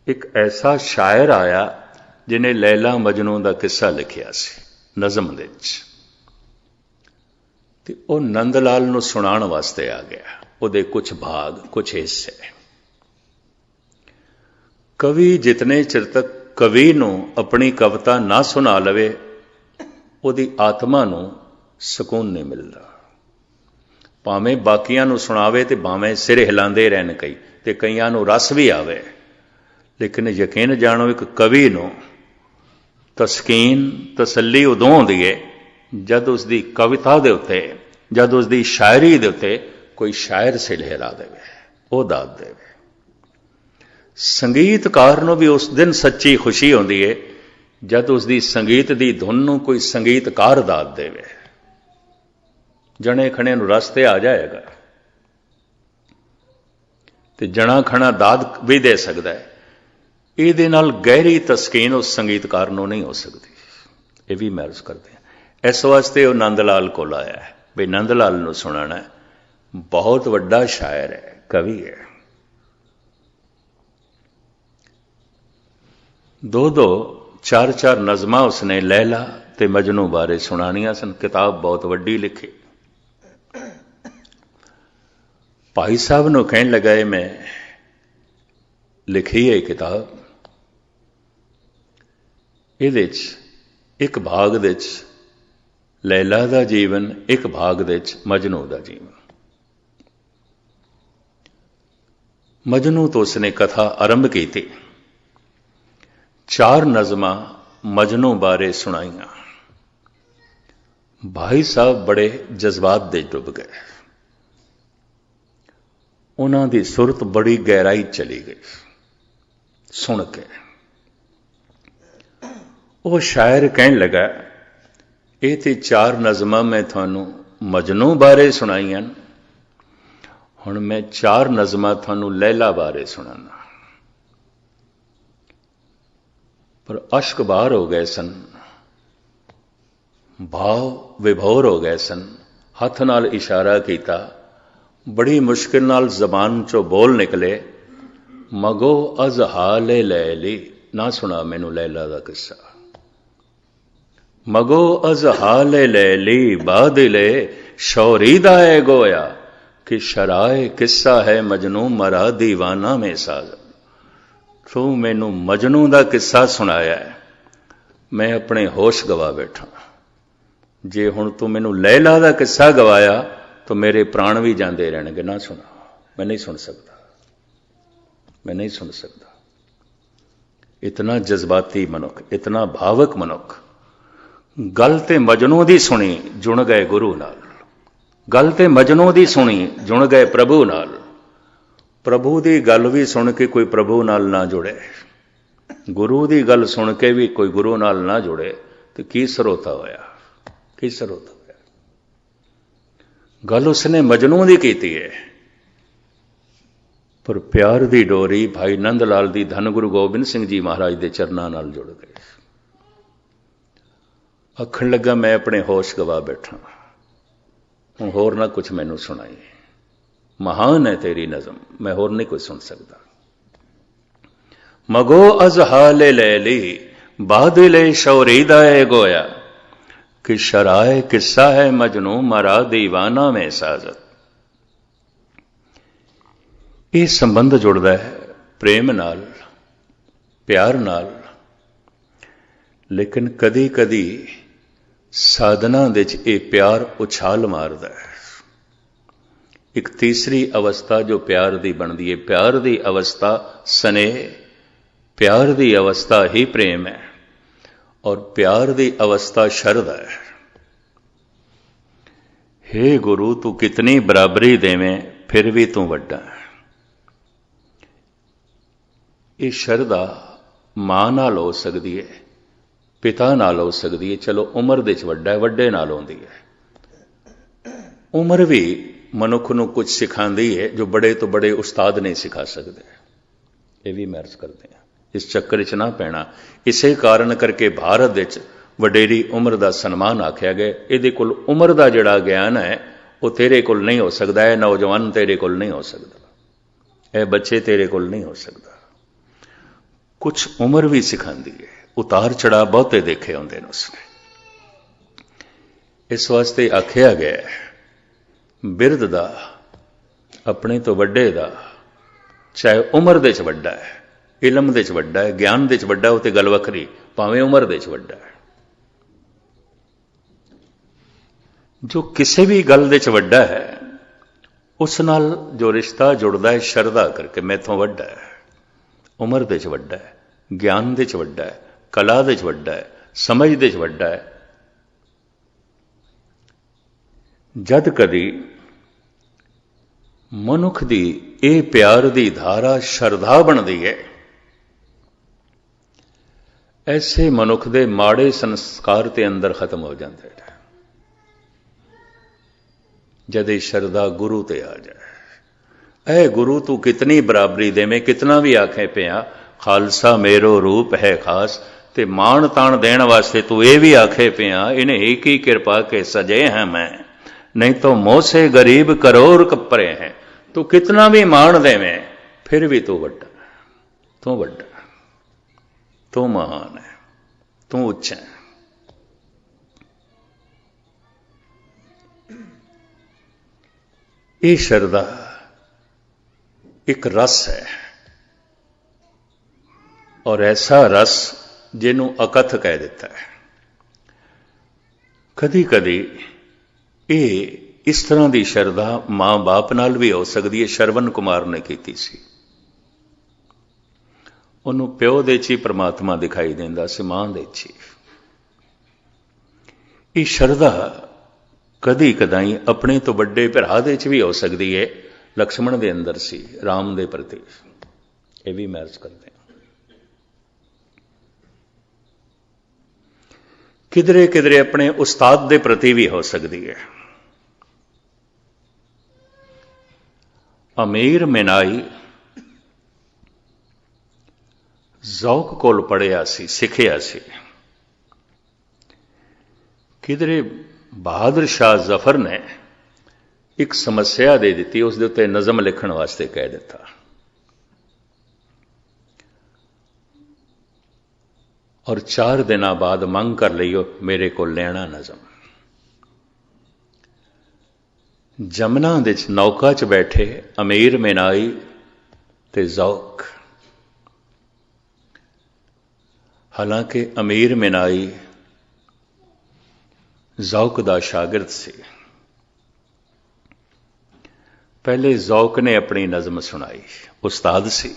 एक ऐसा शायर आया जिन्हें लैला मजनू का किस्सा लिखिया सी नज़म दे विच, ते ओ नंद लाल नूं सुणाण वास्ते आ गया। उहदे कुछ भाग, कुछ हिस्से। कवि जितने चिर तक कवि नूं अपनी कविता ना सुना लवे, उहदी आत्मा नूं सकून नहीं मिलता। भावें बाकियां नूं सुणावे ते भावें सिर हिलांदे रहन कई, ते कईयां नूं रस भी आवे, लेकिन यकीन जानो एक कवि नूं तस्कीन तसल्ली उदों आउंदी है जद उसकी कविता के उत्ते, जद उसकी शायरी के उत्ते कोई शायर सिर हिला देवे, वो दाद देवे। संगीतकार नूं भी उस दिन सच्ची खुशी होंदी है जद उसकी संगीत की धुन नूं कोई संगीतकार दाद देवे। जने खणे नूं रस ते आ जाएगा, ते जना खना दाद भी दे सकता है। ਇਹਦੇ ਨਾਲ गहरी तस्कीन उस संगीतकार ਨੂੰ नहीं हो सकती। ये भी महसूस करते हैं। इस वास्ते वो नंद लाल को आया है भी नंद लाल ਨੂੰ सुनाना है। बहुत वड्डा शायर है, कवि है। दो दो चार चार नज़मां उसने लैला ते मजनू बारे सुनानियां सन। किताब बहुत वड्डी लिखी। भाई साहब ਨੂੰ कहन लगा मैं लिखी है किताब, ਇਹਦੇ 'ਚ ਇੱਕ ਭਾਗ ਦੇ 'ਚ लैला ਦਾ ਜੀਵਨ, ਇੱਕ ਭਾਗ ਦੇ 'ਚ ਮਜਨੂ ਦਾ ਜੀਵਨ। मजनू तो उसने कथा आरंभ की थी। 4 नज़मां मजनू बारे सुनाइयां। भाई साहब बड़े जज्बात दे डुब गए। उन्हां दी सुरत बड़ी गहराई चली गई सुन के। वो शायर कहन लगा ये ते 4 नज़मां मैं थानू मजनू बारे सुनाइयां, हुण मैं 4 नज़मां थानू लैला बारे सुनाना। पर अश्क बाहर हो गए सन, भाव विभोर हो गए सन। हथ नाल इशारा किया, बड़ी मुश्किल नाल जबान चो बोल निकले, मगो अज हाले लैली। ना सुना मैनू लैला दा किस्सा। मगो अज हाले लैली बादिले शौरीदा है गोया, कि शराए किस्सा है मजनू मरा दीवाना में साज। तू मैनू मजनू का किस्सा सुनाया है, मैं अपने होश गवा बैठा। जे हुण तू मैनू लैला का किस्सा गवाया तो मेरे प्राण भी जाते रहणगे। ना सुना, मैं नहीं सुन सकता, मैं नहीं सुन सकता। इतना जज्बाती मनुख, इतना भावक मनुख। गल ते मजनू दी सुनी, जुण गए गुरु नाल। गल ते मजनू दी सुनी, जुण गए प्रभु नाल। प्रभु दी गल भी सुन के कोई प्रभु नाल ना जुड़े, गुरु दी गल सुन के भी कोई गुरु नाल ना जुड़े, तो की सरोता होया, की सरोता होया। गल उसने मजनू दी कीती है, पर प्यार दी डोरी भाई नंद लाल दी धन गुरु गोबिंद सिंह जी महाराज दे चरनां नाल जुड़ गई। आखण लगा मैं अपने होश गवा बैठा, हुण होर ना कुछ मैनू सुनाई। महान है तेरी नज़म, मैं होर नहीं कुछ सुन सकता। मगो अज हाले लैली बादिले शौरीदा है गोया, कि शराए किस्सा है मजनू मरा दीवाना में साजत। ये संबंध जुड़ता है प्रेम नाल, प्यार नाल। लेकिन कदी कदी साधना दे च ये प्यार उछाल मारदा है। एक तीसरी अवस्था जो प्यार दी बनती है, प्यार दी अवस्था स्नेह, प्यार दी अवस्था ही प्रेम है, और प्यार दी अवस्था शरधा है। हे गुरु तू कितनी बराबरी देवें फिर भी तू वड्डा है। ये शरधा मां नाल हो सकती है, पिता नाल हो सकती है। चलो उम्र दे च वड्डा है, वड्डे नाल होंदी है। उम्र भी मनुख को कुछ सिखाती है जो बड़े तो बड़े उस्ताद नहीं सिखा सकते। ये भी महसूस करते हैं। इस चक्कर च ना पैना। इसे कारण करके भारत विच वडेरी उम्र का सन्मान आख्या गया। ये कोल उम्र का जिहड़ा ज्ञान है वो तेरे कोल नहीं हो सकता है। नौजवान तेरे कोल नहीं हो सकता, यह बच्चे तेरे कोल नहीं हो सकता। कुछ उम्र भी सिखाती है। उतार चढ़ाव बहुते देखे होंगे ने उसने। इस वास्ते आख्या गया है बिरद दा, अपने तो वड्डे दा, चाहे उम्र दे च वड्डा है, इलम दे च वड्डा है, ज्ञान दे च वड्डा है, वो तो गल वखरी, भावें उम्र दे च वड्डा है। जो किसी भी गल दे च वड्डा है उस नाल जो रिश्ता जुड़ता है शरधा करके, मैथों वड्डा है, उम्र दे च वड्डा है, ज्ञान दे च वड्डा है, कला दे च वड्डा है, समझ दे च वड्डा है, जद कदी मनुख दी ਇਹ प्यार दी धारा शरधा बनती है, ऐसे मनुख दे माड़े संस्कार ते अंदर खत्म हो जाते हैं जदे शरधा गुरु ते आ जाए। ऐ गुरु तू कितनी बराबरी देवे, कितना भी आखे पिया खालसा मेरो रूप है खास, ते मान तान देण वास्ते तू ये भी आखे पिया इन्हें एक ही कृपा के सजे हैं मैं, नहीं तो मोह से गरीब करोड़ कपरे हैं। तू कितना भी मान देवे फिर भी तू वड्डा, तू वड्डा, तू महान है, तू उच्चा है। ये शरधा एक रस है, और ऐसा रस जिन्हों अकथ कह देता है। कदी कदी ये इस तरह की शरधा मां बाप नाल भी हो सकती है। शरवण कुमार ने की सी, उन्होंने प्यो दे च ही परमात्मा दिखाई देंदा सी, मां दे च ही। ये शरधा कदी कदाई अपने तो बड़े भरा दे च भी हो सकती है। लक्ष्मण दे अंदर सी, राम दे प्रति, ये भी मैच करते हैं। किधरे किधरे अपने उस्ताद दे प्रति भी हो सकती है। अमीर मिनाई जौक कोल पढ़िया सी, सिखिया सी। किधरे बहादुर शाह जफर ने एक समस्या दे दी, उस दे उत्ते नज़म लिखण वास्ते कह दिता। और 4 दिन बाद मंग कर लियो मेरे को लेना नज़म। जमुना दे नौका च बैठे अमीर मिनाई ते जौक। हालांकि अमीर मिनाई जौक दा शागिर्द सी। पहले जौक ने अपनी नज़म सुनाई, उस्ताद सी,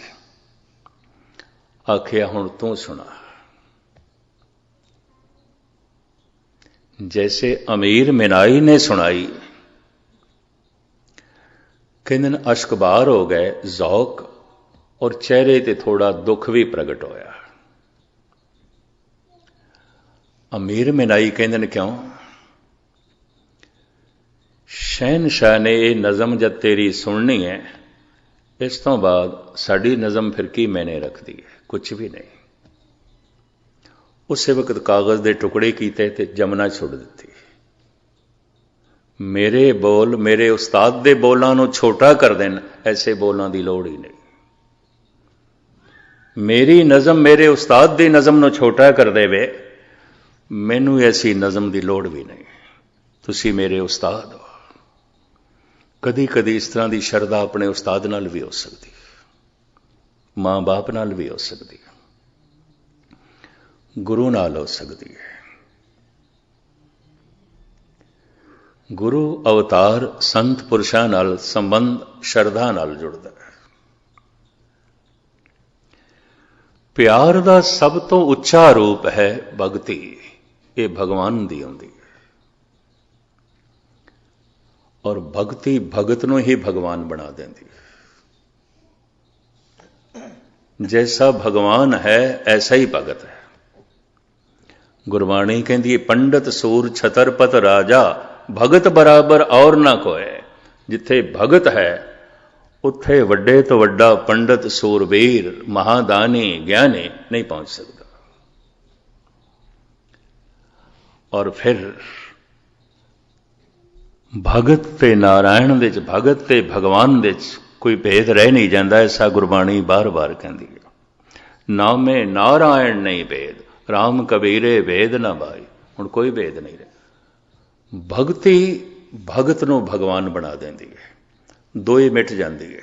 आखिया हुण तू सुना। जैसे अमीर मिनाई ने सुनाई, कई दिन अश्कबार हो गए जौक, और चेहरे ते थोड़ा दुख भी प्रगट होया। अमीर मिनाई कहते क्यों? शहनशाह ने यह नज़म जब तेरी सुननी है, इस तो बाद साड़ी नज़म फिर की मैंने रख दी है, कुछ भी नहीं। उस वक्त कागज़ के टुकड़े किए ते जमुना छुड़ दी। मेरे बोल मेरे उस्ताद दे बोलों को छोटा कर देन, ऐसे बोलों की लोड़ ही नहीं। मेरी नज़म मेरे उस्ताद दी नज़म को छोटा कर देवे, मैनू ऐसी नज़म की लोड़ भी नहीं। तुसी मेरे उस्ताद हो। कदी कदी इस तरह की शरधा अपने उस्ताद नाल भी हो सकती, मां बाप नाल भी हो सकती, गुरु नाल हो सकती है। गुरु अवतार संत पुरुषां नाल संबंध शरधा नाल जुड़दा है। प्यार दा सब तो उच्चा रूप है भगती, ये भगवान दी आउंदी है। और भगती भगत नूं ही भगवान बना देंदी है। जैसा भगवान है ऐसा ही भगत है। गुरबाणी कहती है पंडित सूर छतरपत राजा, भगत बराबर और ना कोई। जिथे भगत है उत्थे वड्डे तो वड्डा पंडित सूरवीर महादानी ज्ञानी नहीं पहुंच सकता। और फिर भगत ते नारायण दे, भगत ते भगवान दे कोई भेद रह नहीं जाता। ऐसा गुरबाणी बार बार कहती है। नामे नारायण नहीं भेद, राम कबीरे भेद ना भाई। हुण कोई भेद नहीं रहा। भगती भगत नूं भगवान बना देंदी है, दो ही मिट जाती है।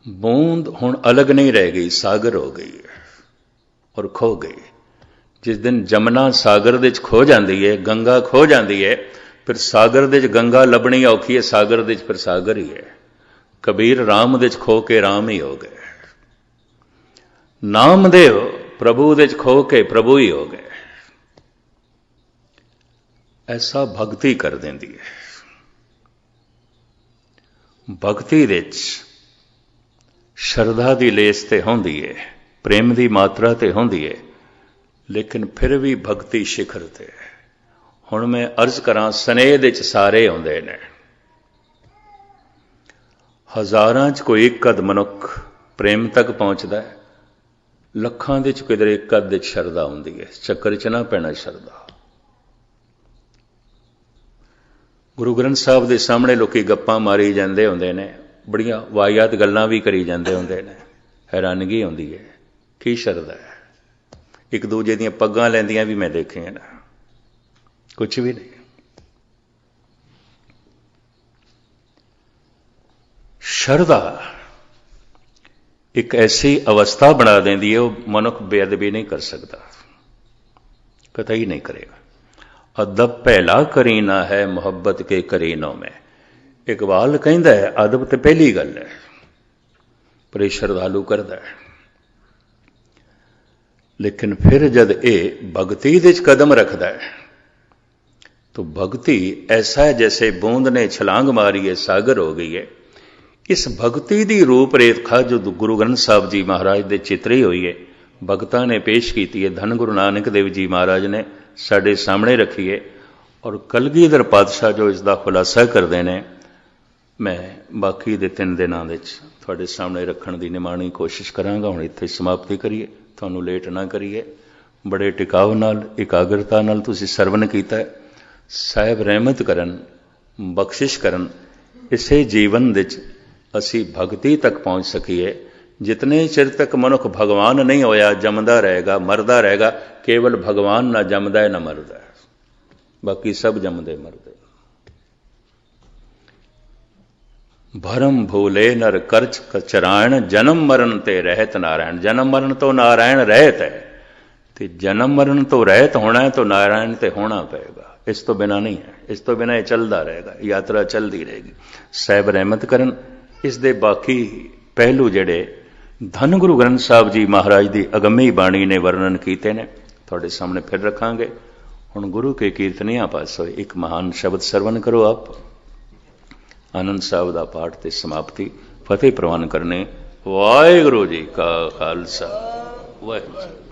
बूंद हुण अलग नहीं रह गई, सागर हो गई है और खो गई। जिस दिन जमुना सागर दे खो जाती है, गंगा खो जाती है, फिर सागर दे गंगा लभनी औखी है, सागर दे फिर सागर ही है। कबीर राम दे खो के राम ही हो गए। नामदेव प्रभु दे खो के प्रभु ही हो गए। ਐਸਾ ਭਗਤੀ ਕਰ ਦਿੰਦੀ ਹੈ। ਭਗਤੀ ਵਿੱਚ ਸ਼ਰਧਾ ਦੀ ਲੇਸ ਤੇ ਹੁੰਦੀ ਹੈ, ਪ੍ਰੇਮ ਦੀ ਮਾਤਰਾ ਤੇ ਹੁੰਦੀ ਹੈ, ਲੇਕਿਨ ਫਿਰ ਵੀ ਭਗਤੀ ਸਿਖਰ ਤੇ ਹੈ। ਹੁਣ ਮੈਂ ਅਰਜ਼ ਕਰਾਂ, ਸਨੇਹ ਵਿੱਚ ਸਾਰੇ ਆਉਂਦੇ ਨੇ, ਹਜ਼ਾਰਾਂ 'ਚ ਕੋਈ ਇੱਕ ਅੱਧ ਮਨੁੱਖ ਪ੍ਰੇਮ ਤੱਕ ਪਹੁੰਚਦਾ ਹੈ, ਲੱਖਾਂ ਦੇ 'ਚ ਕਿਧਰੇ ਇੱਕ ਅੱਧ ਵਿੱਚ ਸ਼ਰਧਾ ਹੁੰਦੀ ਹੈ। ਚੱਕਰ 'ਚ ਨਾ ਪੈਣਾ ਸ਼ਰਧਾ। ਗੁਰੂ ਗ੍ਰੰਥ ਸਾਹਿਬ ਦੇ ਸਾਹਮਣੇ ਲੋਕੀ ਗੱਪਾਂ ਮਾਰੀ ਜਾਂਦੇ ਹੁੰਦੇ ਨੇ, ਬੜੀਆਂ ਵਾਹਿਯਾਤ ਗੱਲਾਂ ਵੀ ਕਰੀ ਜਾਂਦੇ ਹੁੰਦੇ ਨੇ, ਹੈਰਾਨਗੀ ਆਉਂਦੀ ਹੈ ਕੀ ਸ਼ਰਧਾ ਹੈ। ਇੱਕ ਦੂਜੇ ਦੀਆਂ ਪੱਗਾਂ ਲੈਂਦੀਆਂ ਵੀ ਮੈਂ ਦੇਖੀਆਂ ਨਾ, ਕੁਛ ਵੀ ਨਹੀਂ। ਸ਼ਰਧਾ ਇੱਕ ਐਸੀ ਅਵਸਥਾ ਬਣਾ ਦਿੰਦੀ ਹੈ, ਉਹ ਮਨੁੱਖ ਬੇਅਦਬੀ ਨਹੀਂ ਕਰ ਸਕਦਾ, ਕਤਈ ਨਹੀਂ ਕਰੇਗਾ। ਅਦਬ ਪਹਿਲਾ ਕਰੀਨਾ ਹੈ, ਮੁਹੱਬਤ ਕੇ ਕਰੀਨੋਂ ਮੈਂ। ਇਕਬਾਲ ਕਹਿੰਦਾ ਹੈ ਅਦਬ ਤੇ ਪਹਿਲੀ ਗੱਲ ਹੈ, ਪਰ ਇਹ ਸ਼ਰਧਾਲੂ ਕਰਦਾ ਹੈ। ਲੇਕਿਨ ਫਿਰ ਜਦ ਇਹ ਭਗਤੀ ਦੇ 'ਚ ਕਦਮ ਰੱਖਦਾ ਹੈ तो भक्ति ऐसा है जैसे बूंद ने छलांग मारी है, सागर हो गई है। इस भक्ति की रूप रेखा जो गुरु ग्रंथ साहब जी महाराज दे चितरी हुई है, भगतां ने पेश की है, धन गुरु नानक देव जी महाराज ने साडे सामने रखी है, और कलगीधर पातशाह जो इसका खुलासा करते हैं, मैं बाकी दे 3 दिनों तुहाडे सामने रखण की निमाणी कोशिश करांगा। हुण इत्थे समाप्ति करिए, तुहानूं लेट ना करिए। बड़े टिकाव नाल एकाग्रता नाल तुसीं सरवण कीता है। साहिब रहमत करन, बख्शिश करन, इसे जीवन विच असी भगती तक पहुँच सकीए। जितने चिर तक मनुख भगवान नहीं होया, जमदा रहेगा, मरदा रहेगा। केवल भगवान ना जमदा है ना मरदा है, बाकी सब जमदे मरदे। भरम भूले नर करच कचरायण, जन्म मरण ते रहत नारायण। जन्म मरण तो नारायण रहत है, ते जन्म मरण तो रहत होना है, तो नारायण ते होना पएगा। इस तो बिना नहीं है, इस तो बिना ये चलता रहेगा, यात्रा चलती रहेगी। साहिब रहमत करन। इस दे बाकी पहलू जड़े धन गुरु ग्रंथ साहब जी महाराज की अगमी बाणी ने वर्णन किए ने, थोड़े सामने फिर रखांगे। हुण गुरु के कीर्तनियां पासों एक महान शब्द सरवण करो आप। आनंद साहब का पाठ ते समाप्ति फतेह प्रवान करने। वाहिगुरू जी का खालसा, वाहिगुरू।